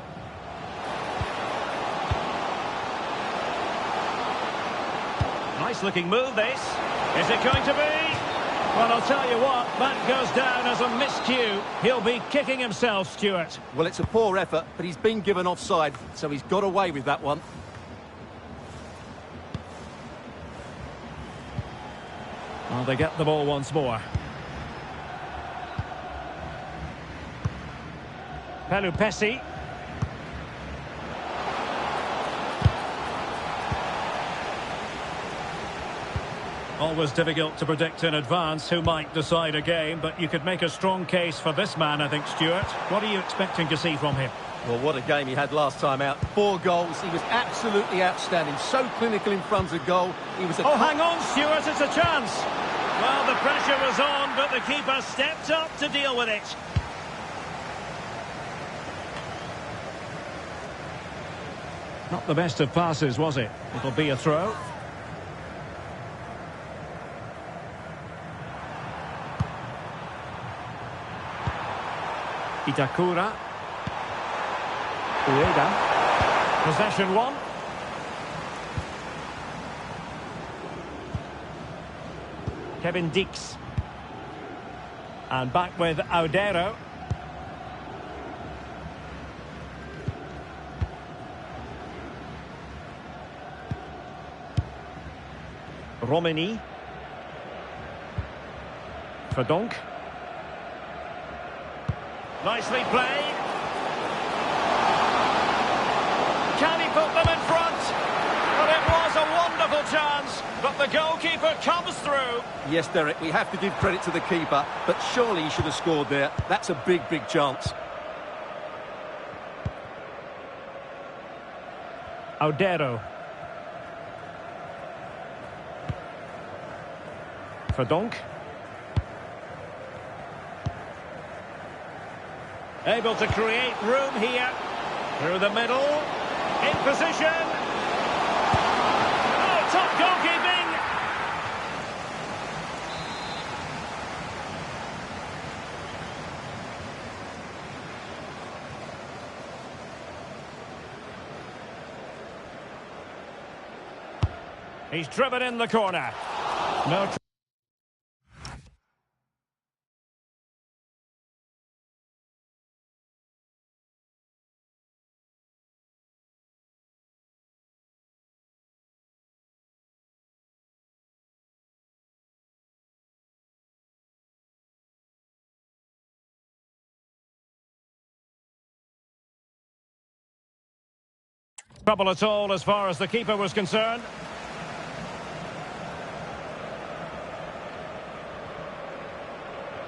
Nice looking move this. Is it going to be? Well, I'll tell you what, that goes down as a miscue. He'll be kicking himself, Stuart. Well, it's a poor effort, but he's been given offside, so he's got away with that one. Well, they get the ball once more. Pelupesi. Always difficult to predict in advance who might decide a game, but you could make a strong case for this man, I think, Stuart. What are you expecting to see from him? Well, what a game he had last time out. 4 goals. He was absolutely outstanding. So clinical in front of goal. He was a... Oh, hang on, Stuart, it's a chance. Well, the pressure was on, but the keeper stepped up to deal with it. Not the best of passes, was it? It'll be a throw. Itakura. Ueda. Possession 1. Kevin Dix. And back with Audero. Romani. Verdonk. Nicely played. Can he put them in front? But it was a wonderful chance. But the goalkeeper comes through. Yes, Derek, we have to give credit to the keeper, but surely he should have scored there. That's a big, big chance. Audero. Verdonk. Able to create room here. Through the middle. In position. Oh, top goalkeeping. He's driven in the corner. No trouble at all as far as the keeper was concerned.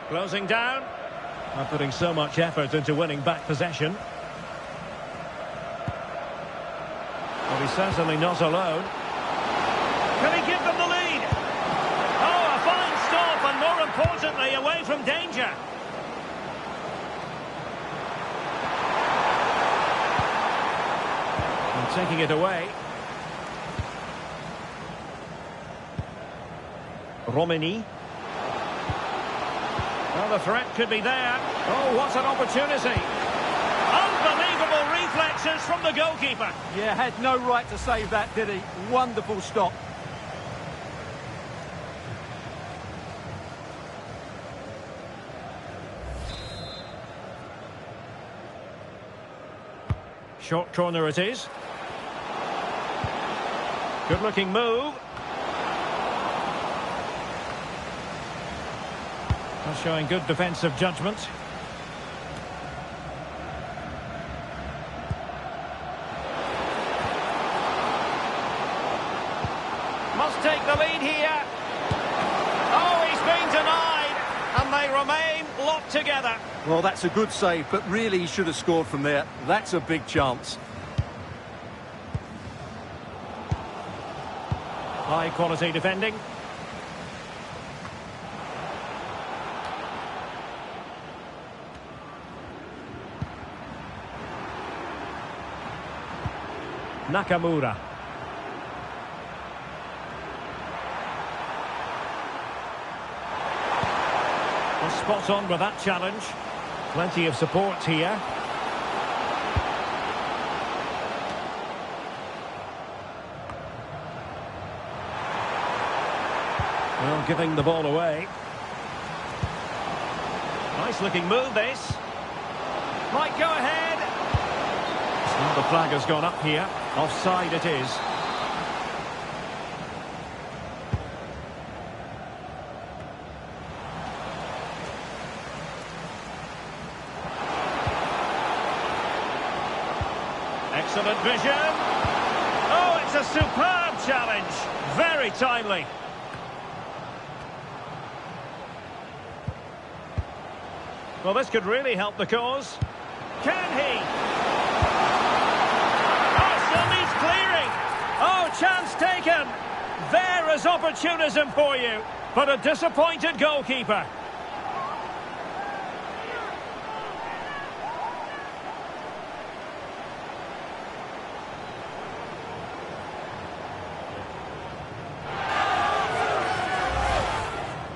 Closing down. Not putting so much effort into winning back possession. Well, he's certainly not alone. Can he give them the lead? Oh, a fine stop, and more importantly, away from danger. And taking it away. Romani. Well, the threat could be there. Oh, what an opportunity. Unbelievable reflexes from the goalkeeper. Yeah, had no right to save that, did he? Wonderful stop. Short corner it is. Good looking move. Well, showing good defensive judgment. Must take the lead here. Oh, he's been denied. And they remain locked together. Well, that's a good save, but really he should have scored from there. That's a big chance. High quality defending. Nakamura. Well, spot on with that challenge. Plenty of support here. Well, giving the ball away. Nice looking move this. Might go ahead. The flag has gone up here. Offside it is. Excellent vision. Oh, it's a superb challenge. Very timely. Well, this could really help the cause. Can he? Clearing. Oh, chance taken. There is opportunism for you. But a disappointed goalkeeper.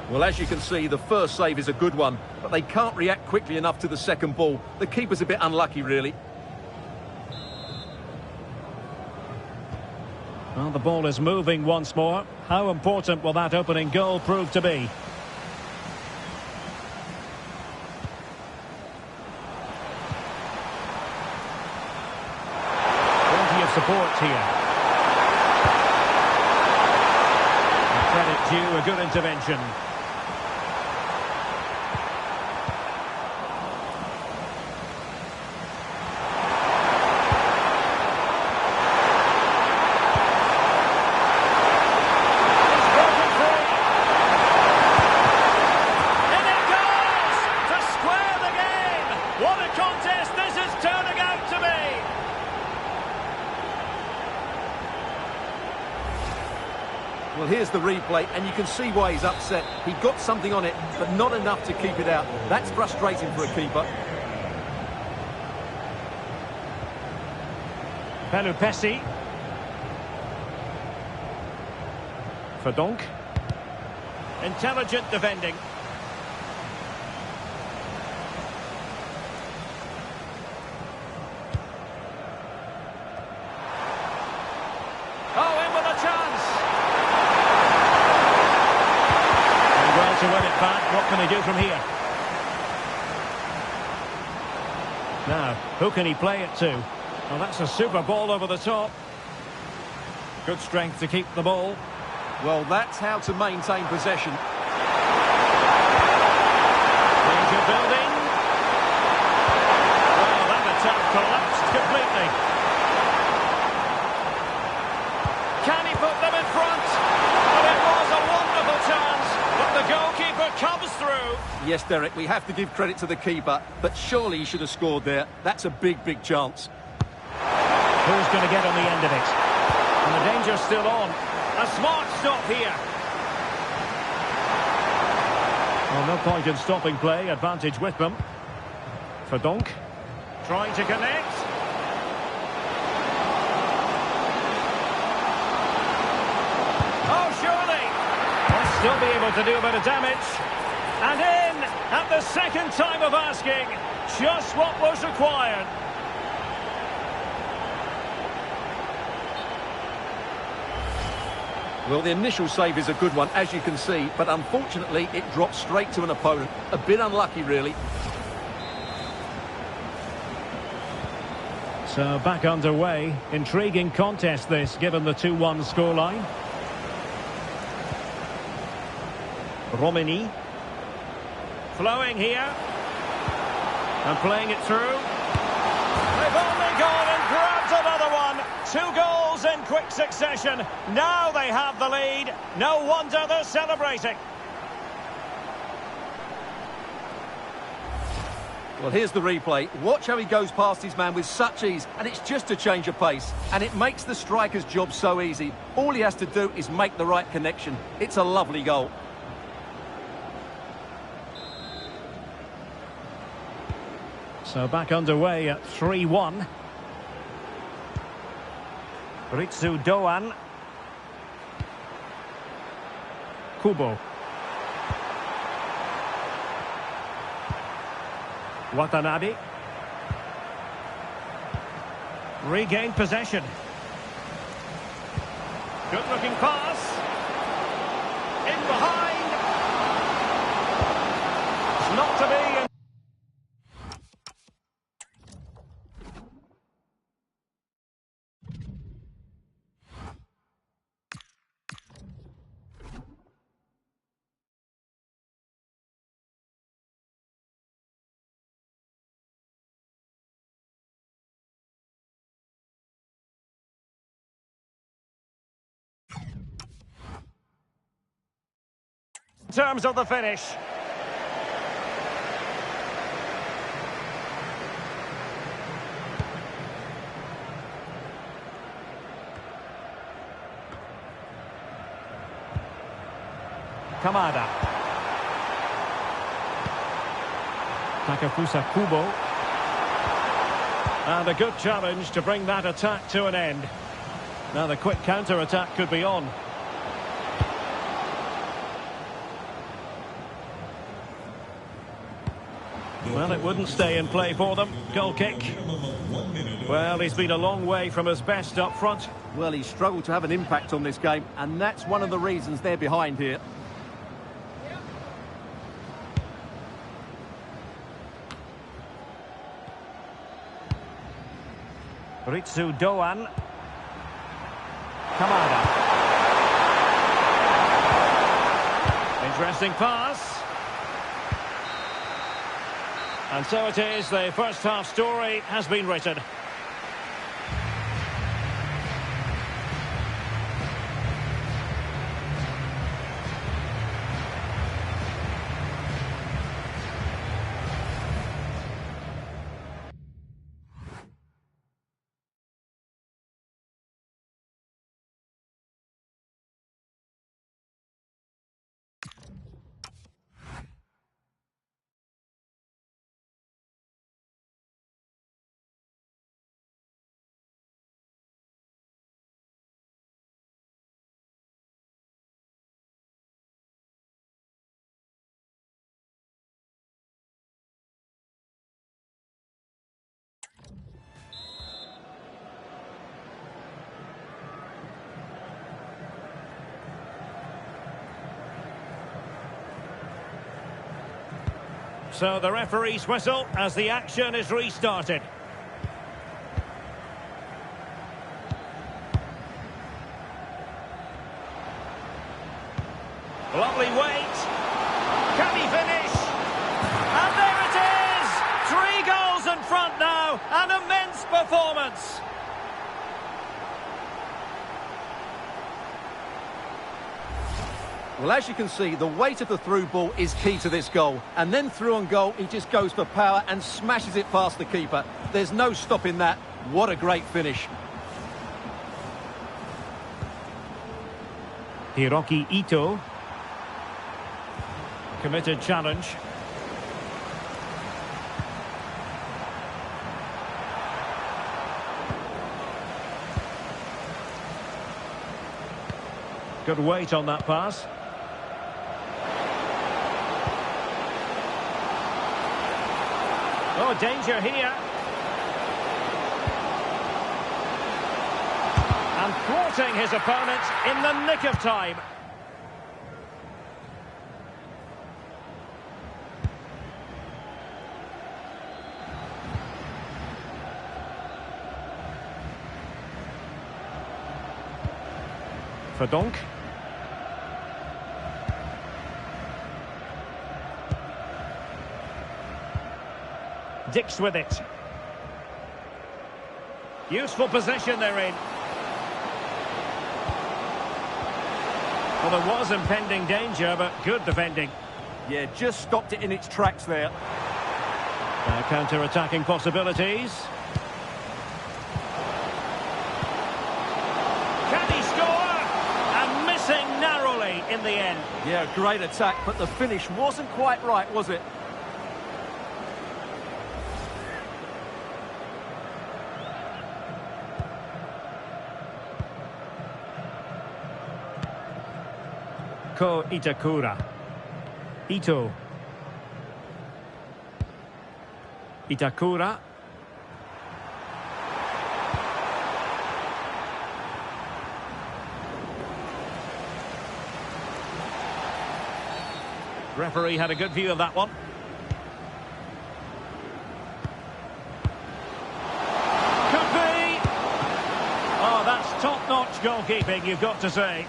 Well, as you can see, the first save is a good one, but they can't react quickly enough to the second ball. The keeper's a bit unlucky, really. Well, the ball is moving once more. How important will that opening goal prove to be? Plenty of support here. Credit due, a good intervention. Well, here's the replay, and you can see why he's upset. He got something on it, but not enough to keep it out. That's frustrating for a keeper. Pelupesi. Verdonk. Intelligent defending. Oh, in with a chance. And well to win it back. What can he do from here? Now, who can he play it to? Well, that's a super ball over the top. Good strength to keep the ball. Well, that's how to maintain possession. Danger building. Well, that attack collapsed completely. Yes, Derek, we have to give credit to the keeper, but surely he should have scored there. That's a big, big chance. Who's going to get on the end of it? And the danger's still on. A smart stop here. Well, no point in stopping play. Advantage with them. Verdonk trying to connect. Oh, surely. Will still be able to do a bit of damage. And in at the second time of asking. Just what was required. Well, the initial save is a good one, as you can see, but unfortunately it dropped straight to an opponent. A bit unlucky, really. So back underway. Intriguing contest this, given the 2-1 scoreline. Romini. Flowing here. And playing it through. They've only gone and grabbed another one. 2 goals in quick succession. Now they have the lead. No wonder they're celebrating. Well, here's the replay. Watch how he goes past his man with such ease, and it's just a change of pace. And it makes the striker's job so easy. All he has to do is make the right connection. It's a lovely goal. So back underway at 3-1. Ritsu Doan. Kubo. Watanabe. Regained possession. Good looking pass. In behind. It's not to be. In terms of the finish. Kamada. Takafusa Kubo. And a good challenge to bring that attack to an end. Now the quick counter-attack could be on. Well, it wouldn't stay in play for them. Goal kick. Well, he's been a long way from his best up front. Well, he's struggled to have an impact on this game, and that's one of the reasons they're behind here. Ritsu Doan. Kamada. Interesting pass. And so it is, the first half story has been written. So the referee's whistle as the action is restarted. Lovely weight. Can he finish? And there it is! 3 goals in front now. An immense performance. Well, as you can see, the weight of the through ball is key to this goal. And then through on goal, he just goes for power and smashes it past the keeper. There's no stopping that. What a great finish. Hiroki Ito. Committed challenge. Good weight on that pass. Oh, danger here. And thwarting his opponent in the nick of time. Verdonk. Dix with it. Useful position they're in. Well, there was impending danger, but good defending. Yeah, just stopped it in its tracks there. Counter-attacking possibilities. Can he score? And missing narrowly in the end. Yeah, great attack, but the finish wasn't quite right, was it? Ko Itakura. Ito. Itakura. Referee had a good view of that one. Could be. Oh, that's top-notch goalkeeping, you've got to say.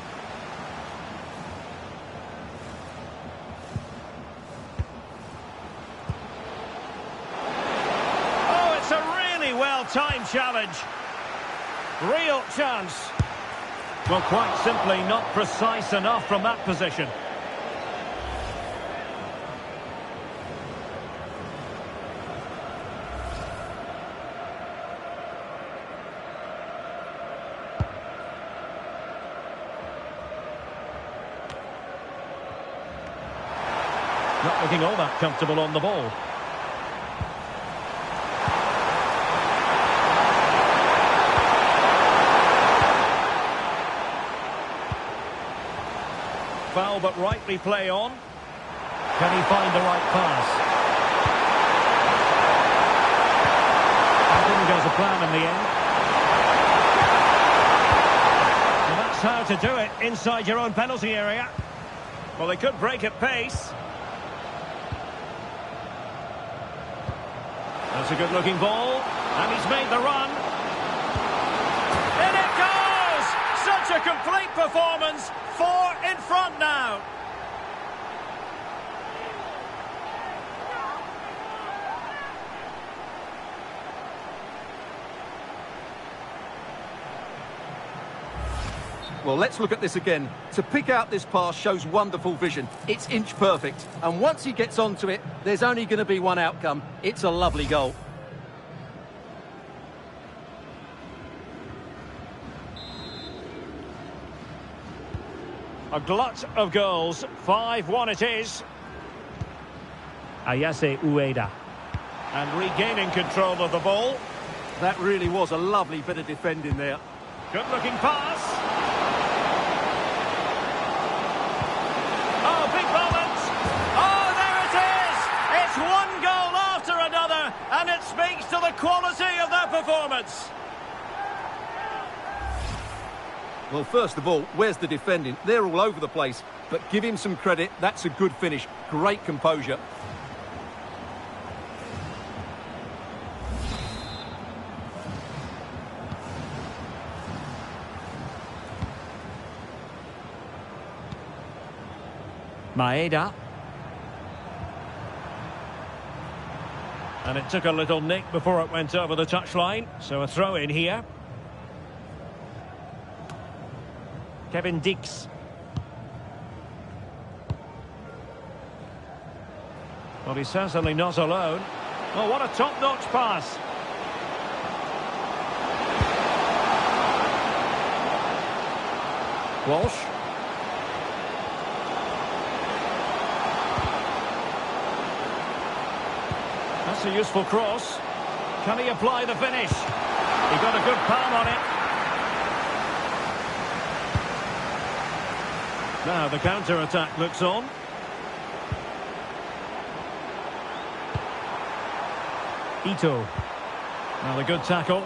Well-timed challenge. Real chance. Well, quite simply not precise enough from that position. Not looking all that comfortable on the ball. Foul, but rightly play on. Can he find the right pass? That didn't go to plan in the end. And that's how to do it inside your own penalty area. Well, they could break at pace. That's a good-looking ball. And he's made the run. In it goes! Such a complete performance. 4 in front now. Well, let's look at this again. To pick out this pass shows wonderful vision. It's inch perfect. And once he gets onto it, there's only going to be one outcome. It's a lovely goal. A glut of goals. 5-1 it is. Ayase Ueda. And regaining control of the ball. That really was a lovely bit of defending there. Good-looking pass. Oh, big moment. Oh, there it is. It's one goal after another, and it speaks to the quality of their performance. Well, first of all, where's the defending? They're all over the place. But give him some credit. That's a good finish. Great composure. Maeda. And it took a little nick before it went over the touchline. So a throw in here. Kevin Dix. Well, he's certainly not alone. Oh, what a top-notch pass. Walsh. That's a useful cross. Can he apply the finish? He got a good palm on it. Now the counter-attack looks on. Ito. Now the good tackle.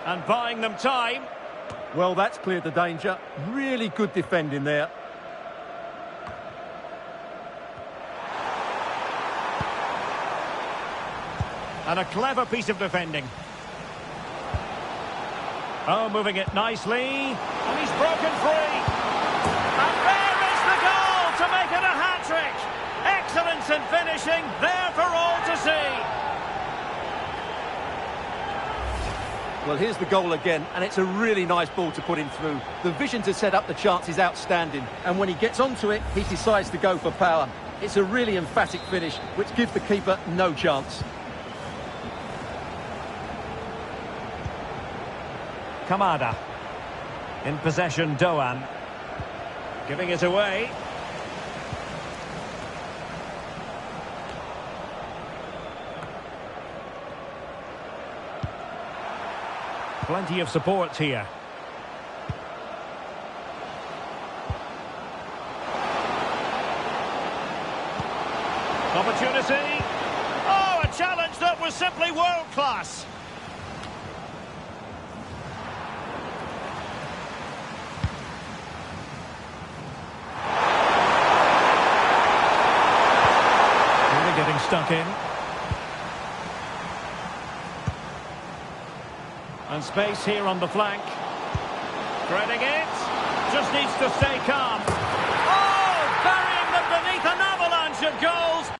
And buying them time. Well, that's cleared the danger. Really good defending there. And a clever piece of defending. Oh, moving it nicely. And he's broken free. And there is the goal to make it a hat-trick. Excellence in finishing, there for all to see. Well, here's the goal again, and it's a really nice ball to put him through. The vision to set up the chance is outstanding, and when he gets onto it, he decides to go for power. It's a really emphatic finish, which gives the keeper no chance. Kamada. In possession, Doan. Giving it away. Plenty of support here. Opportunity. Oh, a challenge that was simply world-class. Really getting stuck in. And space here on the flank. Threading it. Just needs to stay calm. Oh, burying them beneath an avalanche of goals.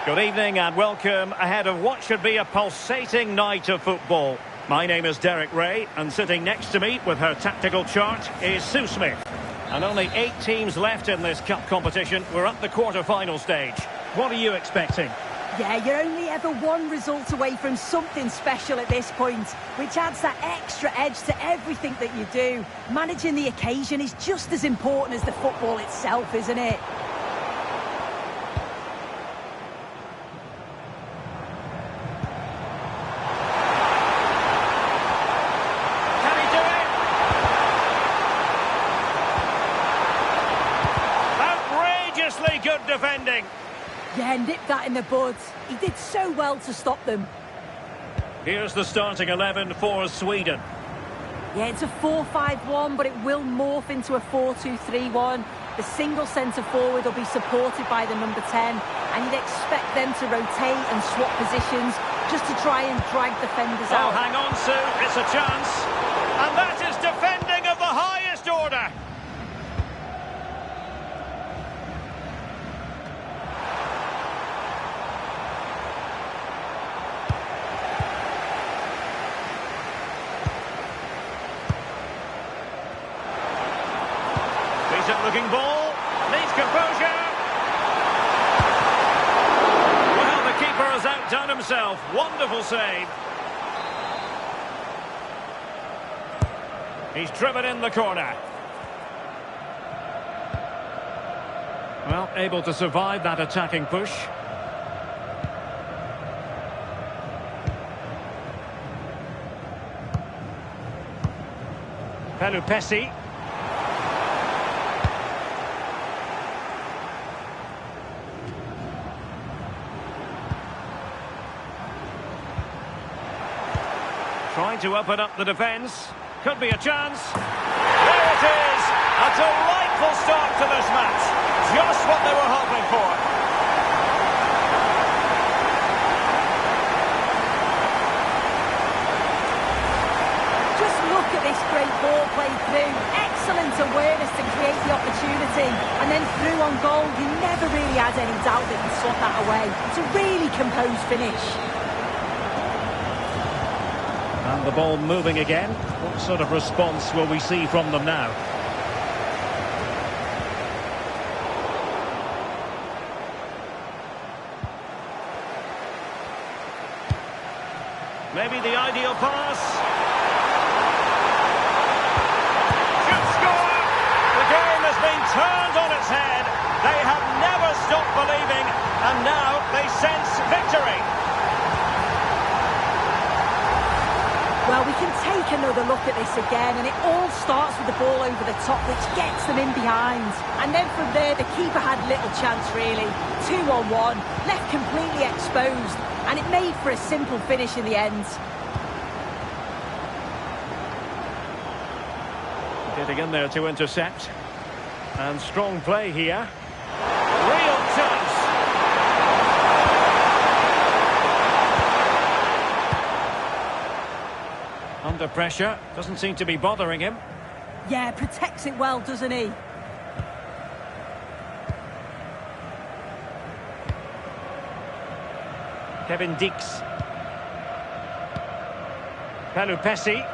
Good evening and welcome ahead of what should be a pulsating night of football. My name is Derek Ray, and sitting next to me with her tactical chart is Sue Smith. And only 8 teams left in this cup competition. We're at the quarter-final stage. What are you expecting? Yeah, you're only ever one result away from something special at this point, which adds that extra edge to everything that you do. Managing the occasion is just as important as the football itself, isn't it? Good defending. Yeah, nipped that in the bud. He did so well to stop them. Here's the starting 11 for Sweden. Yeah, it's a 4-5-1, but it will morph into a 4-2-3-1. The single centre-forward will be supported by the number 10, and you'd expect them to rotate and swap positions just to try and drag defenders out. Oh, hang on, Sue. It's a chance. And that is defending of the highest order. Looking ball, needs composure. Well, the keeper has outdone himself. Wonderful save. He's driven in the corner. Well, able to survive that attacking push. Pelupesi. Trying to open up the defence. Could be a chance. There it is! A delightful start to this match. Just what they were hoping for. Just look at this great ball played through. Excellent awareness to create the opportunity. And then through on goal, you never really had any doubt that he'd slot that away. It's a really composed finish. And the ball moving again. What sort of response will we see from them now? Maybe the ideal pass. Should score! The game has been turned on its head. They have never stopped believing, and now they sense victory. Well, we can take another look at this again, and it all starts with the ball over the top, which gets them in behind. And then from there, the keeper had little chance, really. 2-on-1, left completely exposed, and it made for a simple finish in the end. Getting in there to intercept. And strong play here. Real chance. Under pressure, doesn't seem to be bothering him. Yeah, protects it well, doesn't he? Kevin Dix. Pelupesi.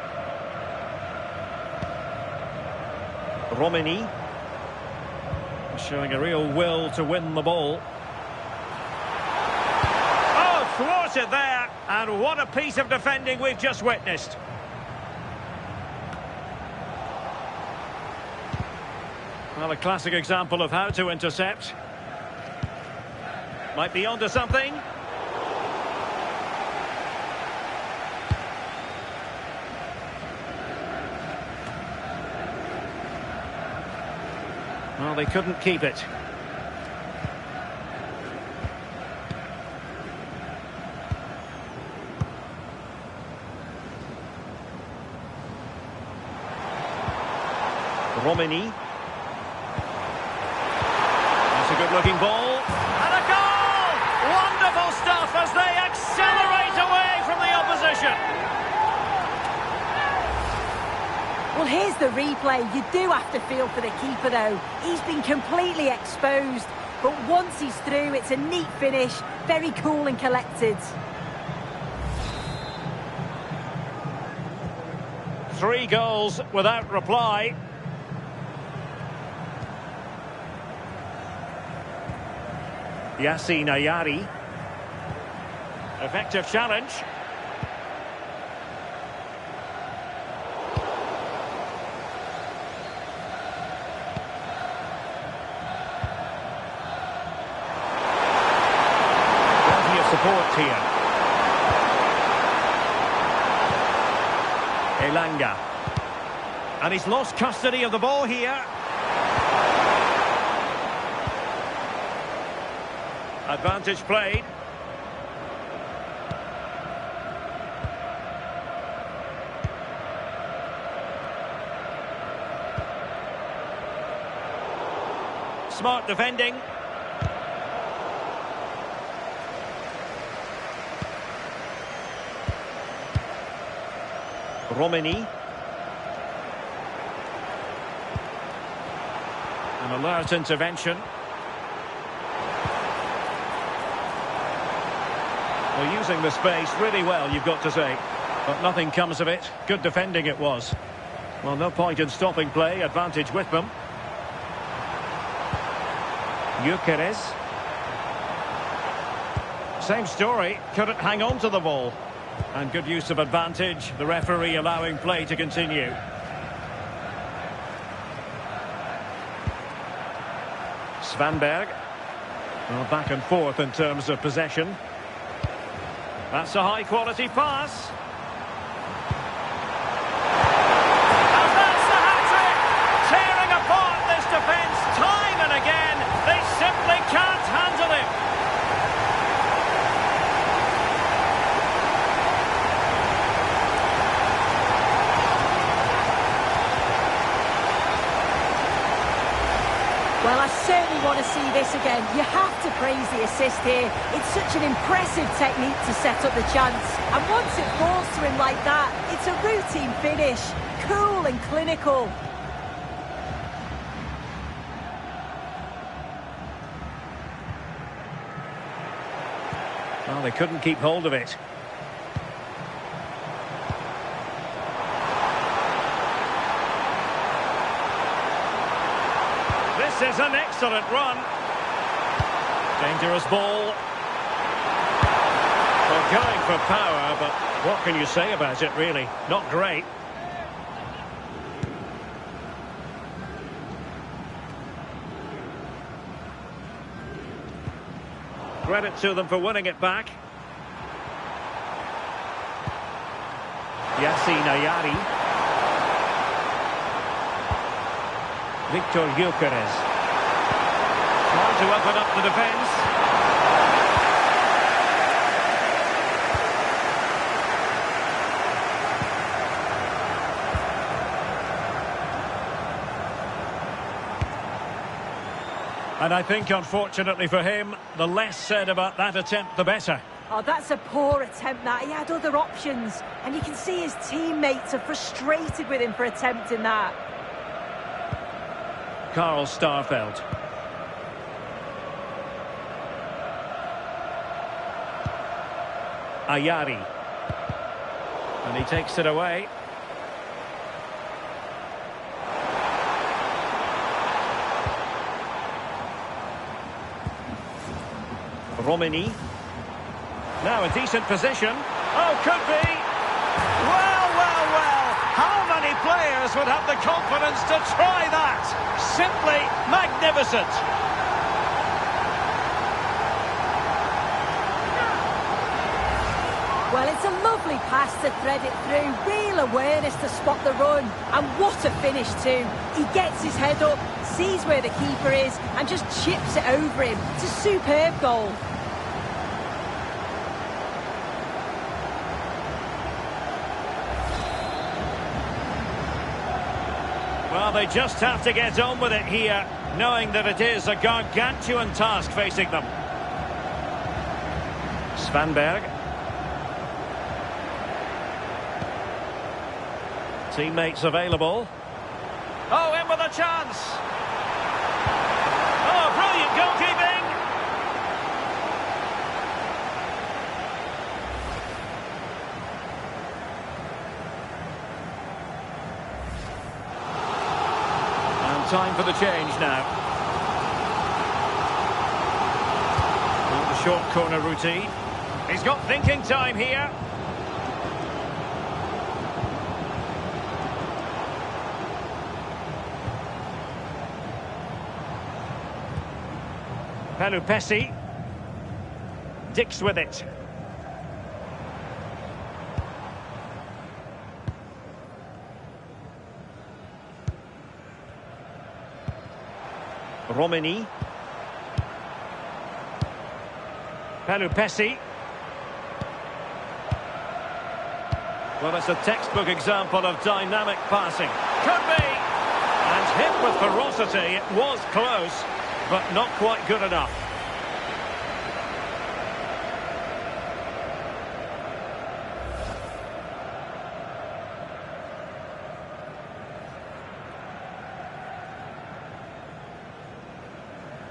Romini. Showing a real will to win the ball. Oh, thwarted there. And what a piece of defending we've just witnessed. Well, a classic example of how to intercept. Might be onto something. Well, they couldn't keep it. Romini. That's a good-looking ball. And a goal! Wonderful stuff as they accelerate away from the opposition. Well, here's the replay. You do have to feel for the keeper, though. He's been completely exposed. but once he's through, it's a neat finish, very cool and collected. 3 goals without reply. Yassine Ayari. Effective challenge. Plenty of support here. Elanga. And he's lost custody of the ball here. Advantage played. Smart defending. Romani. An alert intervention. Well, using the space really well, you've got to say. But nothing comes of it. Good defending it was. Well, no point in stopping play. Advantage with them. Gyökeres. Same story. Couldn't hang on to the ball. And good use of advantage. The referee allowing play to continue. Svanberg. Well, back and forth in terms of possession. That's a high-quality pass. And that's the hat-trick! Tearing apart this defence time and again. They simply can't handle him. Well, I certainly want to see this again. You have to praise the assist here. It's such an impressive technique to set up the chance. And once it falls to him like that, it's a routine finish. Cool and clinical. Well, they couldn't keep hold of it. This is an excellent run. Dangerous ball. Well, going for power, but what can you say about it, really? Not great. Credit to them for winning it back. Yassine Ayari. Victor Gyökeres. Trying to open up the defence. And I think, unfortunately for him, the less said about that attempt, the better. Oh, that's a poor attempt, that. He had other options. And you can see his teammates are frustrated with him for attempting that. Carl Starfelt. Ayari. And he takes it away. Romani. Now a decent position. Oh, could be. Well, well, well. How many players would have the confidence to try that? Simply magnificent. Well, it's a lovely pass to thread it through. Real awareness to spot the run. And what a finish too. He gets his head up, sees where the keeper is, and just chips it over him. It's a superb goal. Well, they just have to get on with it here, knowing that it is a gargantuan task facing them. Svanberg. Teammates available. Oh, in with a chance. Oh, brilliant Great goalkeeping. And time for the change now. The short corner routine. He's got thinking time here. Pelupesi. Dix with it. Romini. Pelupesi. Well, it's a textbook example of dynamic passing. Could be! And hit with ferocity. It was close, but not quite good enough.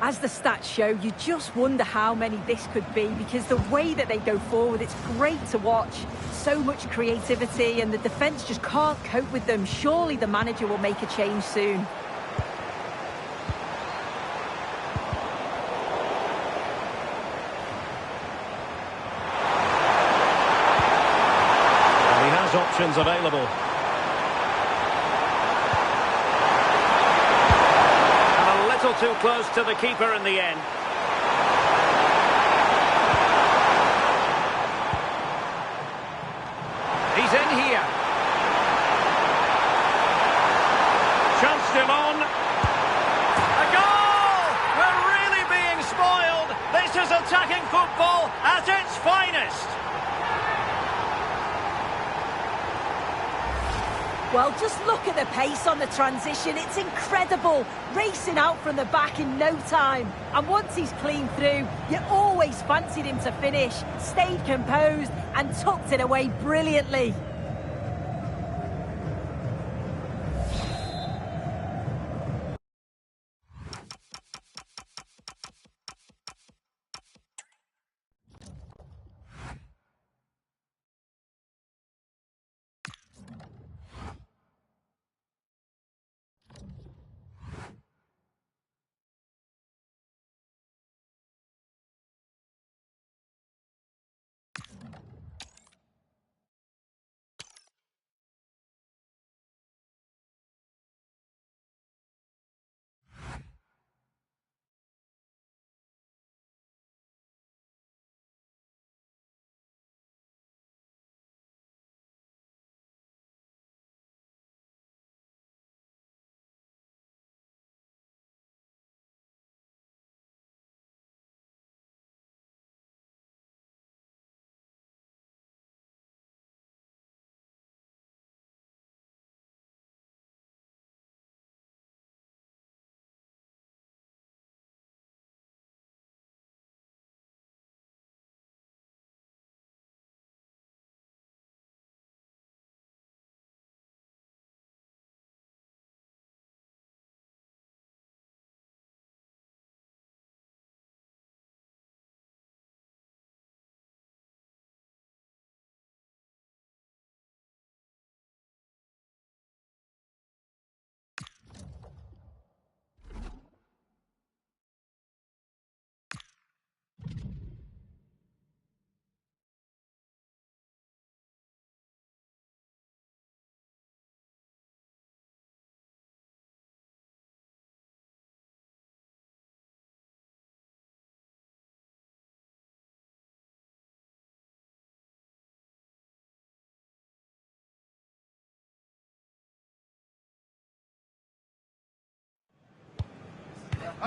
As the stats show, you just wonder how many this could be, because the way that they go forward, it's great to watch. So much creativity, and the defence just can't cope with them. Surely the manager will make a change soon. And he has options available. Too close to the keeper in the end. He's in here. Chance still on. A goal! We're really being spoiled. This is attacking football at its finest. Well, just look at the pace on the transition. It's incredible. Racing out from the back in no time. And once he's cleaned through, you always fancied him to finish. Stayed composed and tucked it away brilliantly.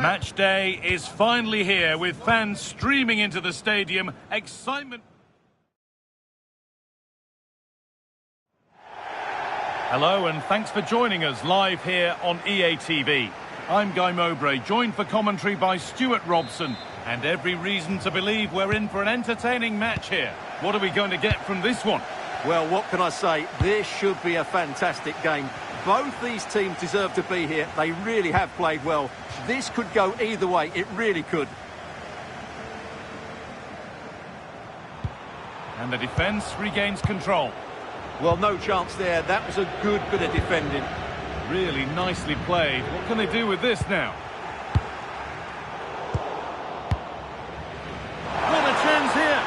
Match day is finally here, with fans streaming into the stadium. Excitement. Hello and thanks for joining us live here on EA TV. I'm Guy Mowbray, joined for commentary by Stuart Robson, and every reason to believe we're in for an entertaining match here. What are we going to get from this one? Well, what can I say? This should be a fantastic game. Both these teams deserve to be here. They really have played well. This could go either way. It really could. And the defence regains control. Well, no chance there. That was a good bit of defending. Really nicely played. What can they do with this now? What a chance here.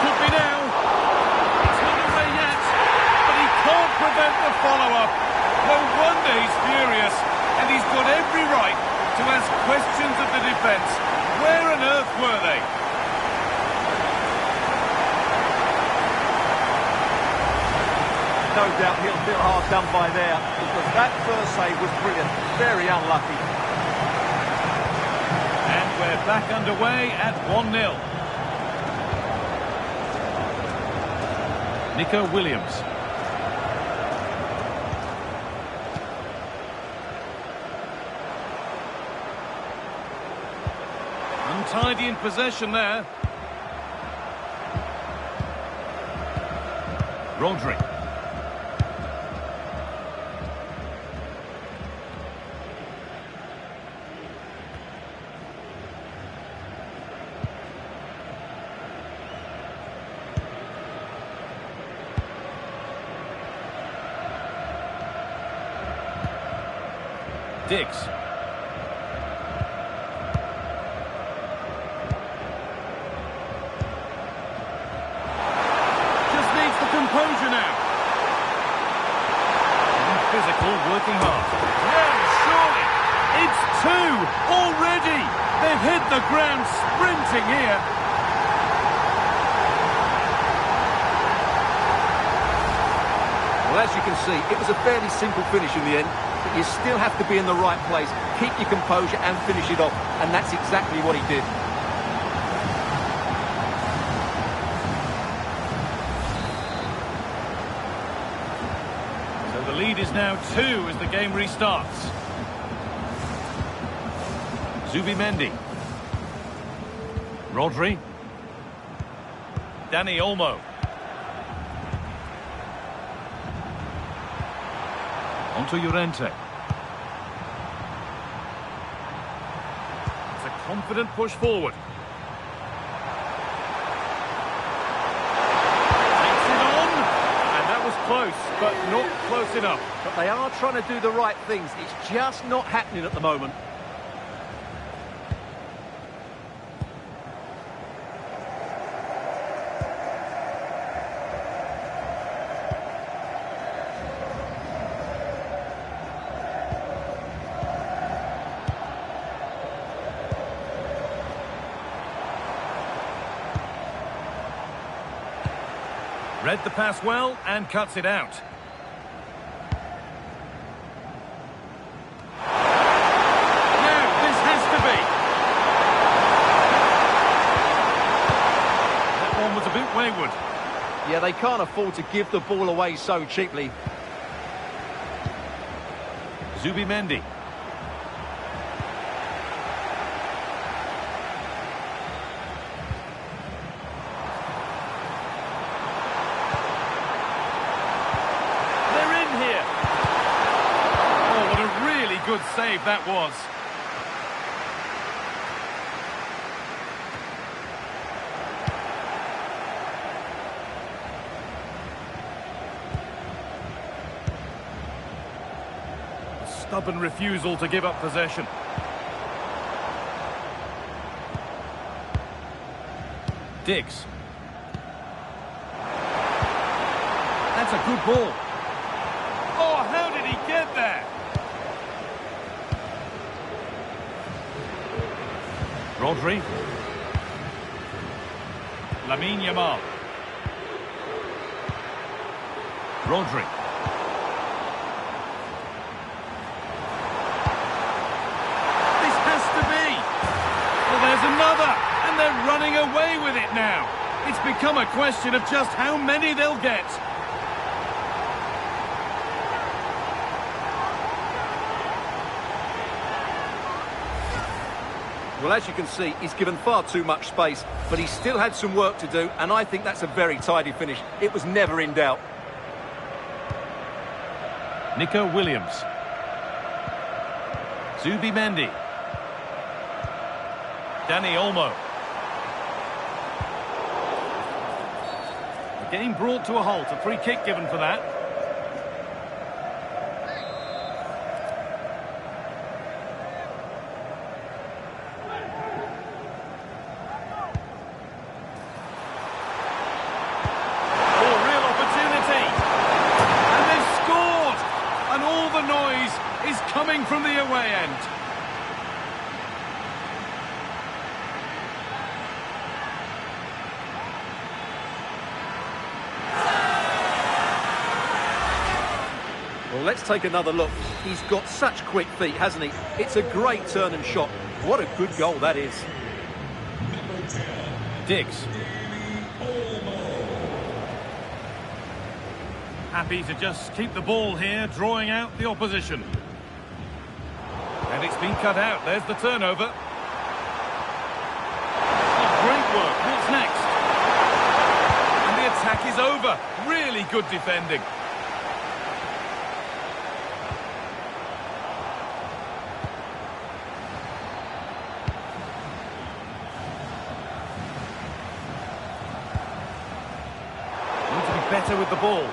Could be now. It's not away yet. But he can't prevent the follow-up. No wonder he's furious. And he's got every right to ask questions of the defence. Where on earth were they? No doubt he'll feel hard done by there, because that first save was brilliant. Very unlucky. And we're back underway at 1-0. Nico Williams. Untidy in possession there. Rodri. Diggs. Just needs the composure now. And physical, working hard. Yeah, surely. It's 2 already. They've hit the ground sprinting here. Well, as you can see, it was a fairly simple finish in the end. But you still have to be in the right place, keep your composure and finish it off, and that's exactly what he did. So the lead is now 2 as the game restarts. Zubimendi. Rodri. Dani Olmo. Onto Llorente. It's a confident push forward. Takes it on. And that was close, but not close enough. But they are trying to do the right things. It's just not happening at the moment. Read the pass well and cuts it out. Now, this has to be. That one was a bit wayward. Yeah, they can't afford to give the ball away so cheaply. Zubimendi. Good save that was. Stubborn refusal to give up possession. Diggs. That's a good ball. Oh, how did he get there? Rodri. Lamine Yamal. Rodri. This has to be. Well, there's another, and they're running away with it now. It's become a question of just how many they'll get. Well, as you can see, he's given far too much space, but he still had some work to do, and I think that's a very tidy finish. It was never in doubt. Nico Williams. Zubi Mendy. Danny Olmo. The game brought to a halt. A free kick given for that. Oh, real opportunity. And they've scored. And all the noise is coming from the away end. Well, let's take another look. He's got such quick feet, hasn't he? It's a great turn and shot. What a good goal that is. Diggs. Happy to just keep the ball here, drawing out the opposition. And it's been cut out. There's the turnover. Oh, great work. What's next? And the attack is over. Really good defending. Need to be better with the ball.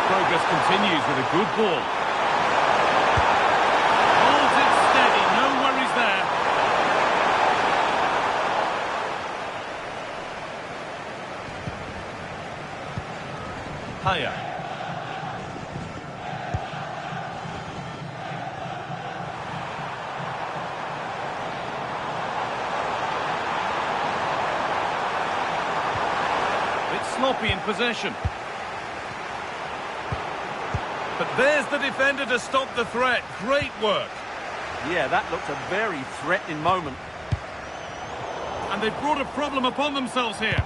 Progress continues with a good ball. Holds it steady, no worries there. Higher. Bit sloppy in possession. But there's the defender to stop the threat. Great work. Yeah, that looked a very threatening moment. And they've brought a problem upon themselves here.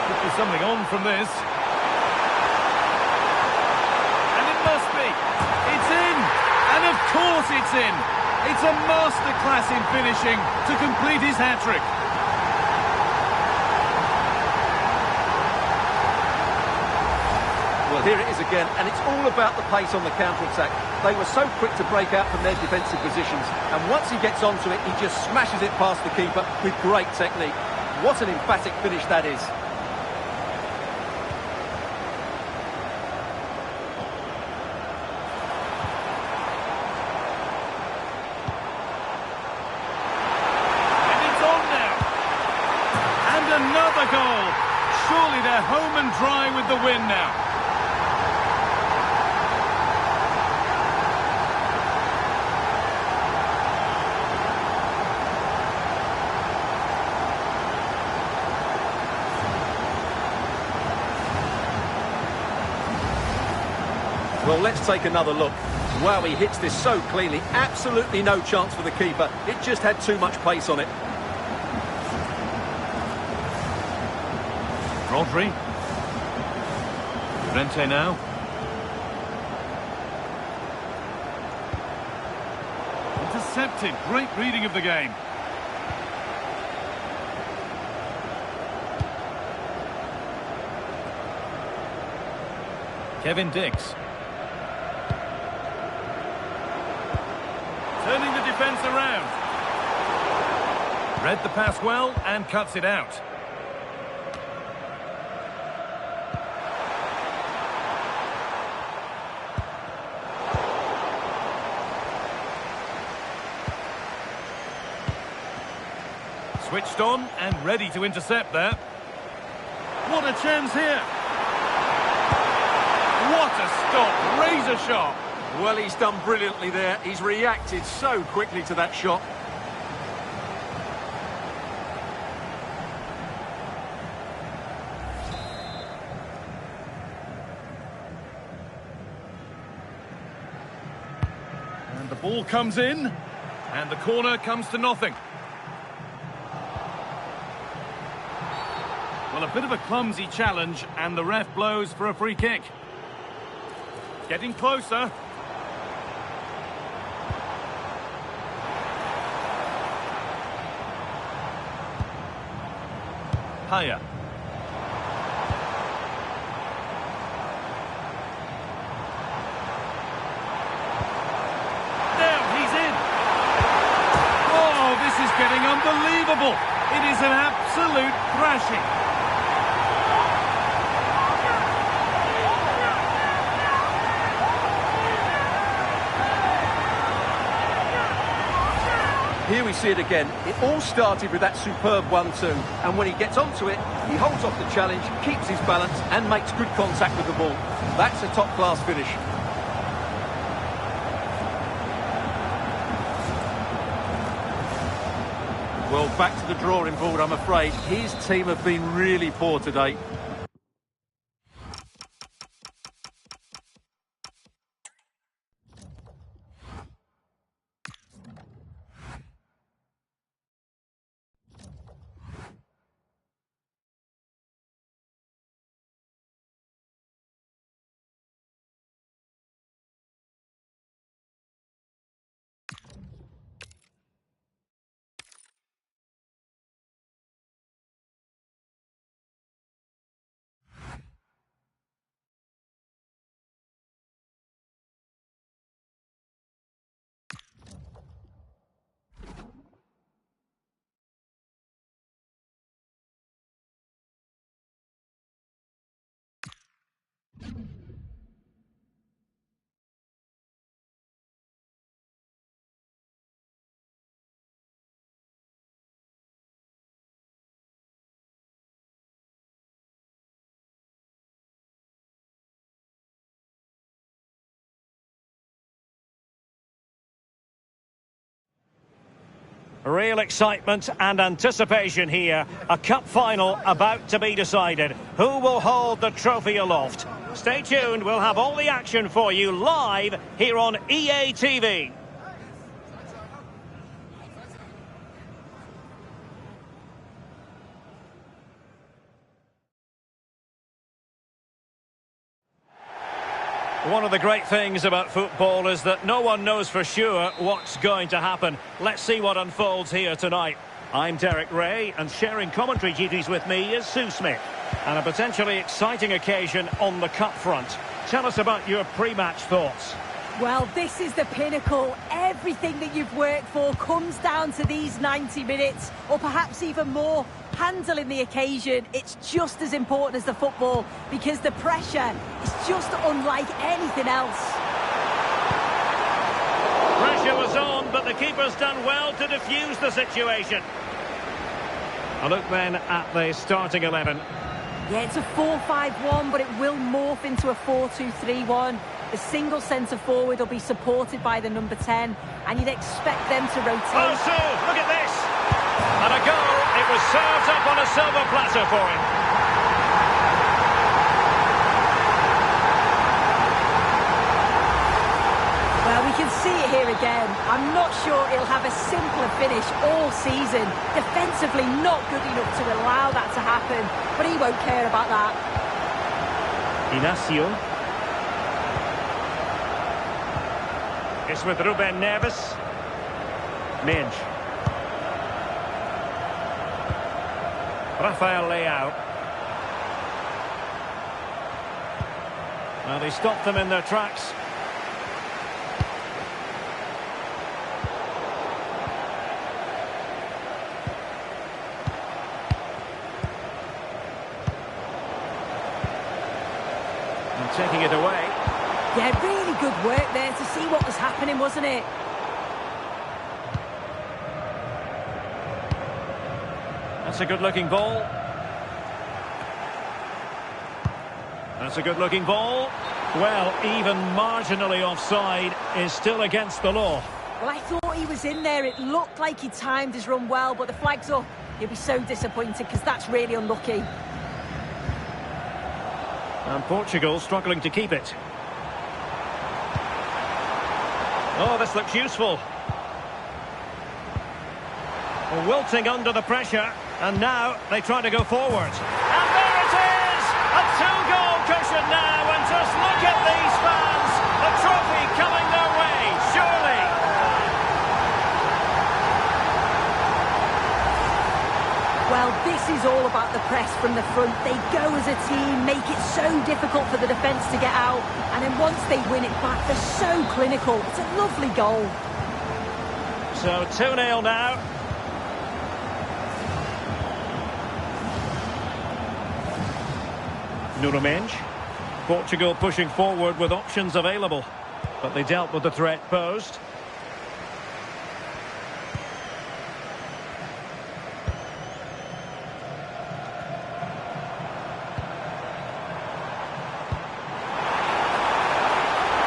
Could be something on from this. And of course it's in. It's a masterclass in finishing to complete his hat-trick. Well, here it is again, and it's all about the pace on the counter-attack. They were so quick to break out from their defensive positions, and once he gets onto it, he just smashes it past the keeper with great technique. What an emphatic finish that is. Another goal. Surely they're home and dry with the win now. Well, let's take another look. Wow, he hits this so cleanly. Absolutely no chance for the keeper. It just had too much pace on it. Rodri. Rente now. Intercepted. Great reading of the game. Kevin Diggs. Turning the defence around. Read the pass well and cuts it out. Switched on and ready to intercept there. What a chance here. What a stop. Razor sharp. Well, he's done brilliantly there. He's reacted so quickly to that shot. And the ball comes in. And the corner comes to nothing. Well, a bit of a clumsy challenge, and the ref blows for a free kick. Getting closer. Higher. There, he's in. Oh, this is getting unbelievable. It is an absolute thrashing. Here we see it again. It all started with that superb 1-2, and when he gets onto it, he holds off the challenge, keeps his balance, and makes good contact with the ball. That's a top-class finish. Well, back to the drawing board, I'm afraid. His team have been really poor today. Real excitement and anticipation here. A cup final about to be decided. Who will hold the trophy aloft? Stay tuned, we'll have all the action for you live here on EA TV. One of the great things about football is that no one knows for sure what's going to happen. Let's see what unfolds here tonight. I'm Derek Ray, and sharing commentary duties with me is Sue Smith. And a potentially exciting occasion on the cup front. Tell us about your pre-match thoughts. Well, this is the pinnacle. Everything that you've worked for comes down to these 90 minutes, or perhaps even more. Handling the occasion, it's just as important as the football, because the pressure is just unlike anything else. Pressure was on, but the keeper's done well to defuse the situation. A look then at the starting 11. Yeah, it's a 4-5-1, but it will morph into a 4-2-3-1. The single centre-forward will be supported by the number 10, and you'd expect them to rotate. Oh, so, look at this! And a goal, it was served up on a silver platter for him. Well, we can see it here again. I'm not sure he'll have a simpler finish all season. Defensively not good enough to allow that to happen, but he won't care about that. Inacio. It's with Ruben Neves. Minge. Rafael Leao. Well, they stopped them in their tracks. And taking it away. Yeah, really good work there to see what was happening, wasn't it? That's a good-looking ball. That's a good-looking ball. Well, even marginally offside is still against the law. Well, I thought he was in there. It looked like he timed his run well, but the flag's up. He'll be so disappointed because that's really unlucky. And Portugal struggling to keep it. Oh, this looks useful. Wilting under the pressure, and now they try to go forward. And A two-goal cushion now, and just look at these fans. The trophy coming their way, surely. Well, this is all about the press from the front. They go as a team, make it so difficult for the defence to get out, and then once they win it back, they're so clinical. It's a lovely goal. So 2-0 now. Nuno Mendes. Portugal pushing forward with options available, but they dealt with the threat posed.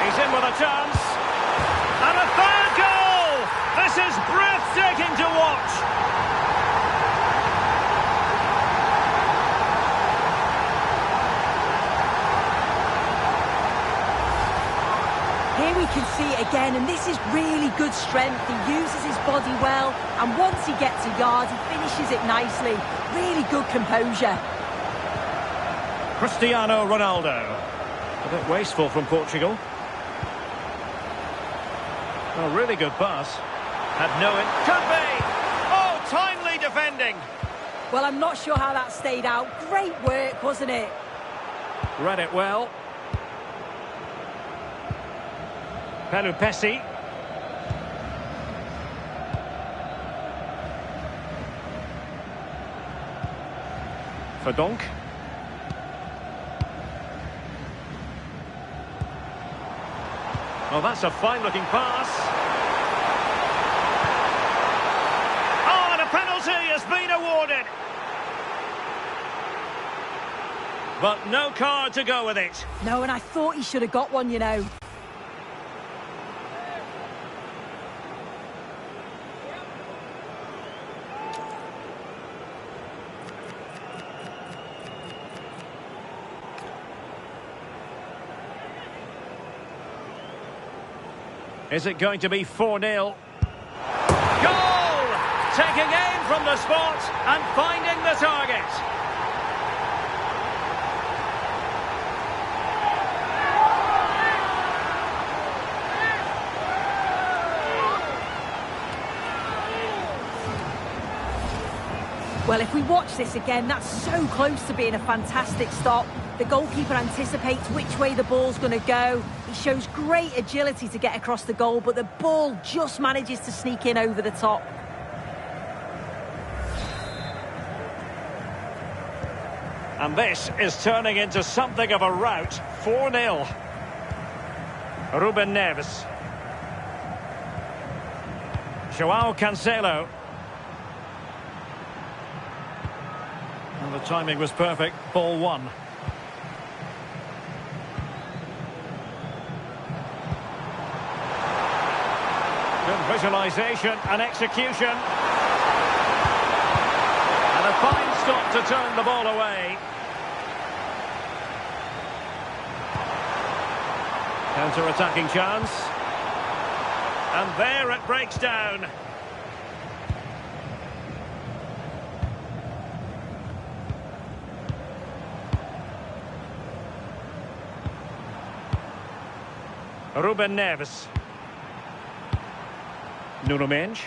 He's in with a chance. And a third goal! This is breathtaking to watch. Here we can see it again, and this is really good strength. He uses his body well, and once he gets a yard, he finishes it nicely. Really good composure. Cristiano Ronaldo. A bit wasteful from Portugal. A really good pass. Had no in. Could be! Oh, timely defending! Well, I'm not sure how that stayed out. Great work, wasn't it? Read it well. Pelupesi. Verdonk. Oh, that's a fine-looking pass. Oh, and a penalty has been awarded. But no card to go with it. No, and I thought he should have got one, you know. Is it going to be 4-0? Goal! Taking aim from the spot and finding the target. Well, if we watch this again, that's so close to being a fantastic stop. The goalkeeper anticipates which way the ball's going to go. He shows great agility to get across the goal, but the ball just manages to sneak in over the top. And this is turning into something of a rout. 4-0. Ruben Neves. João Cancelo. And the timing was perfect. Ball one. Good visualisation and execution. And a fine stop to turn the ball away. Counter-attacking chance. And there it breaks down. Ruben Neves. Nuno Mendes.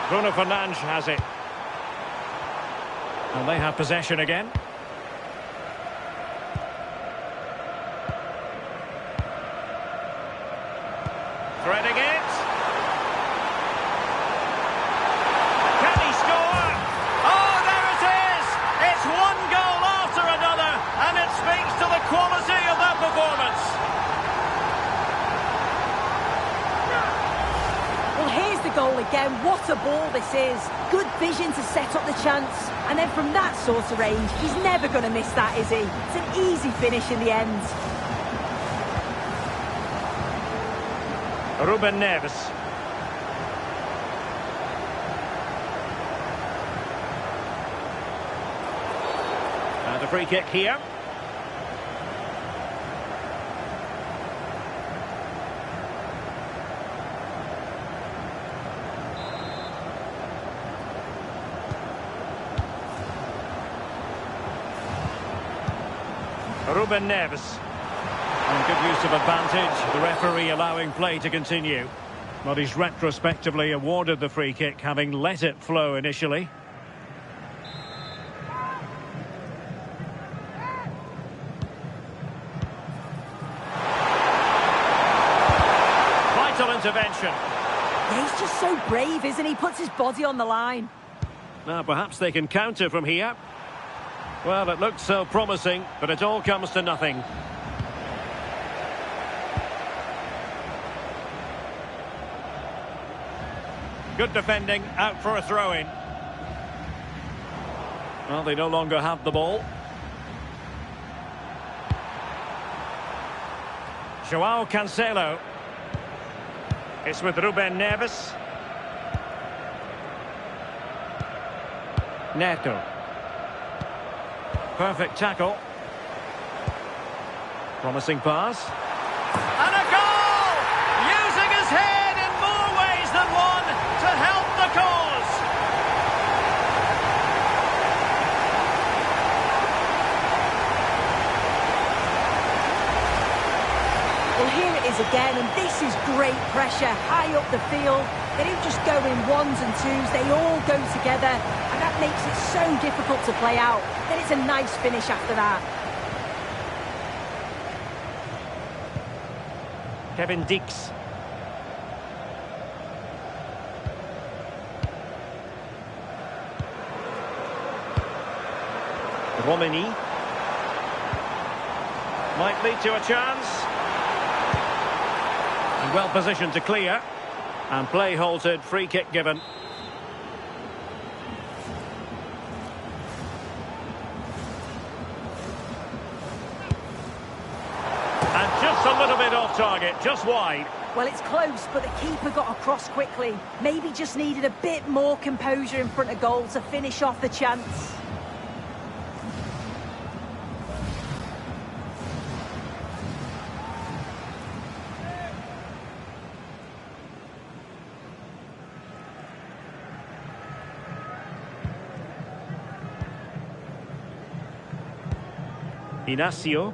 Bruno Fernandes has it. And they have possession again. Threading it. Can he score? Oh, there it is! It's one goal after another, and it speaks to the quality of that performance. Well, here's the goal again. What a ball this is. Good vision to set up the chance. And then from that sort of range, he's never going to miss that, is he? It's an easy finish in the end. Ruben Neves. And a free kick here. Ruben Neves. And good use of advantage. The referee allowing play to continue. But he's retrospectively awarded the free kick, having let it flow initially. Vital intervention. Yeah, he's just so brave, isn't he? Puts his body on the line. Now perhaps they can counter from here. Well, it looked so promising, but it all comes to nothing. Good defending, out for a throw-in. Well, they no longer have the ball. João Cancelo. It's with Ruben Neves. Neto. Perfect tackle. Promising pass. And a goal! Using his head in more ways than one to help the cause. Well, here it is again, and this is great pressure, high up the field. They don't just go in ones and twos, they all go together, and that makes it so difficult to play out. Then it's a nice finish after that. Kevin Dix. Romani. Might lead to a chance. And well positioned to clear. And play halted, free kick given. And just a little bit off target, just wide. Well, it's close, but the keeper got across quickly. Maybe just needed a bit more composure in front of goal to finish off the chance. Inacio.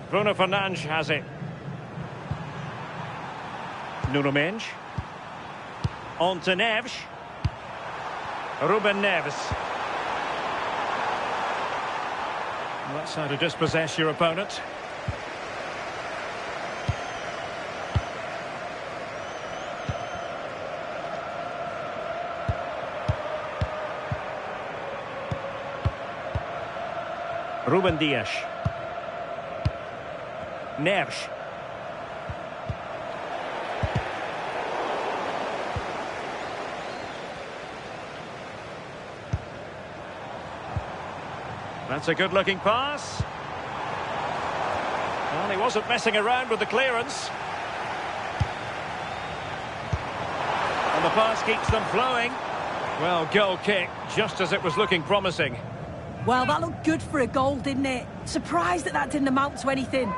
Bruno Fernandes has it. Nuno Mendes. On to Neves. Ruben Neves. Well, that's how to dispossess your opponent. Ruben Dias. Neves. That's a good-looking pass. Well, he wasn't messing around with the clearance. And the pass keeps them flowing. Well, goal kick, just as it was looking promising. Well, that looked good for a goal, didn't it? Surprised that that didn't amount to anything.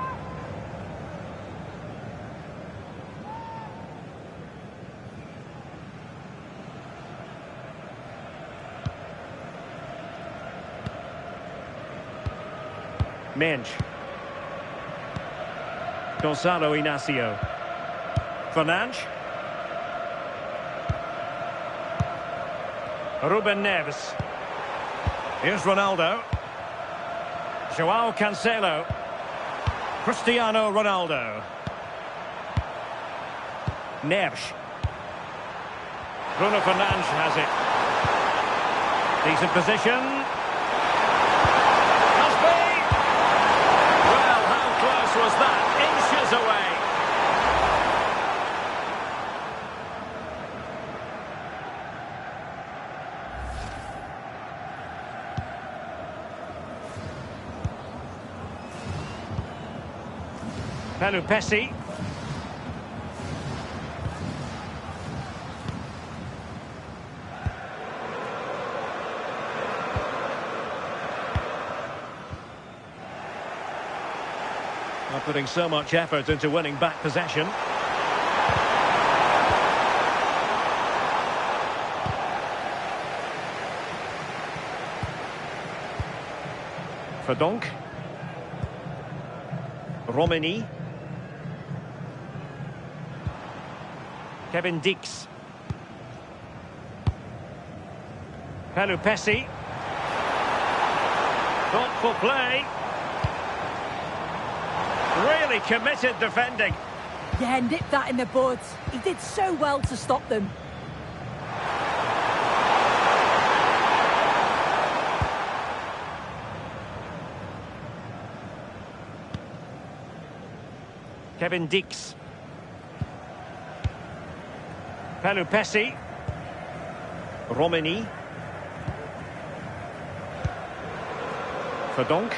Mendes. Gonzalo Inacio. Fernandes. Ruben Neves. Here's Ronaldo. João Cancelo. Cristiano Ronaldo. Neves. Bruno Fernandes has it. Decent position. Must be. Well, how close was that? Inches away. Pelupessy. Not putting so much effort into winning back possession. Verdonk. Romani. Kevin Dix. Pelupesi. Thoughtful play. Really committed defending. Yeah, nipped that in the bud. He did so well to stop them. Kevin Dix. Pelupesi. Romani. Verdonk.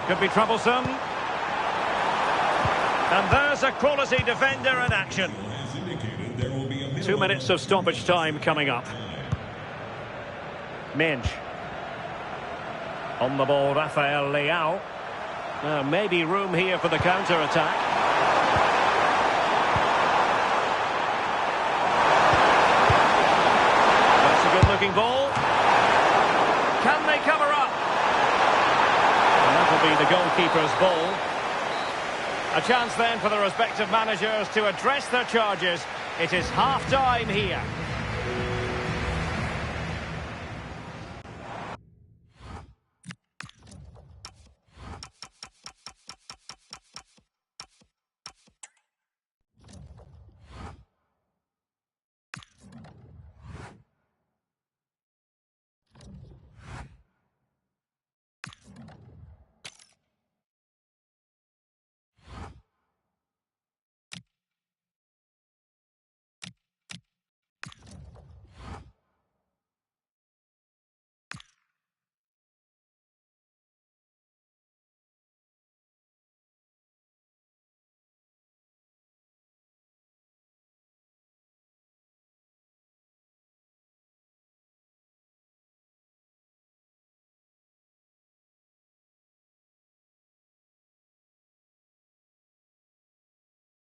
Could be troublesome. And there's a quality defender in action. 2 minutes of stoppage time coming up. Minge. On the ball, Rafael Leao. Maybe room here for the counter-attack. That's a good-looking ball. Can they cover up? And that'll be the goalkeeper's ball. A chance then for the respective managers to address their charges. It is half-time here.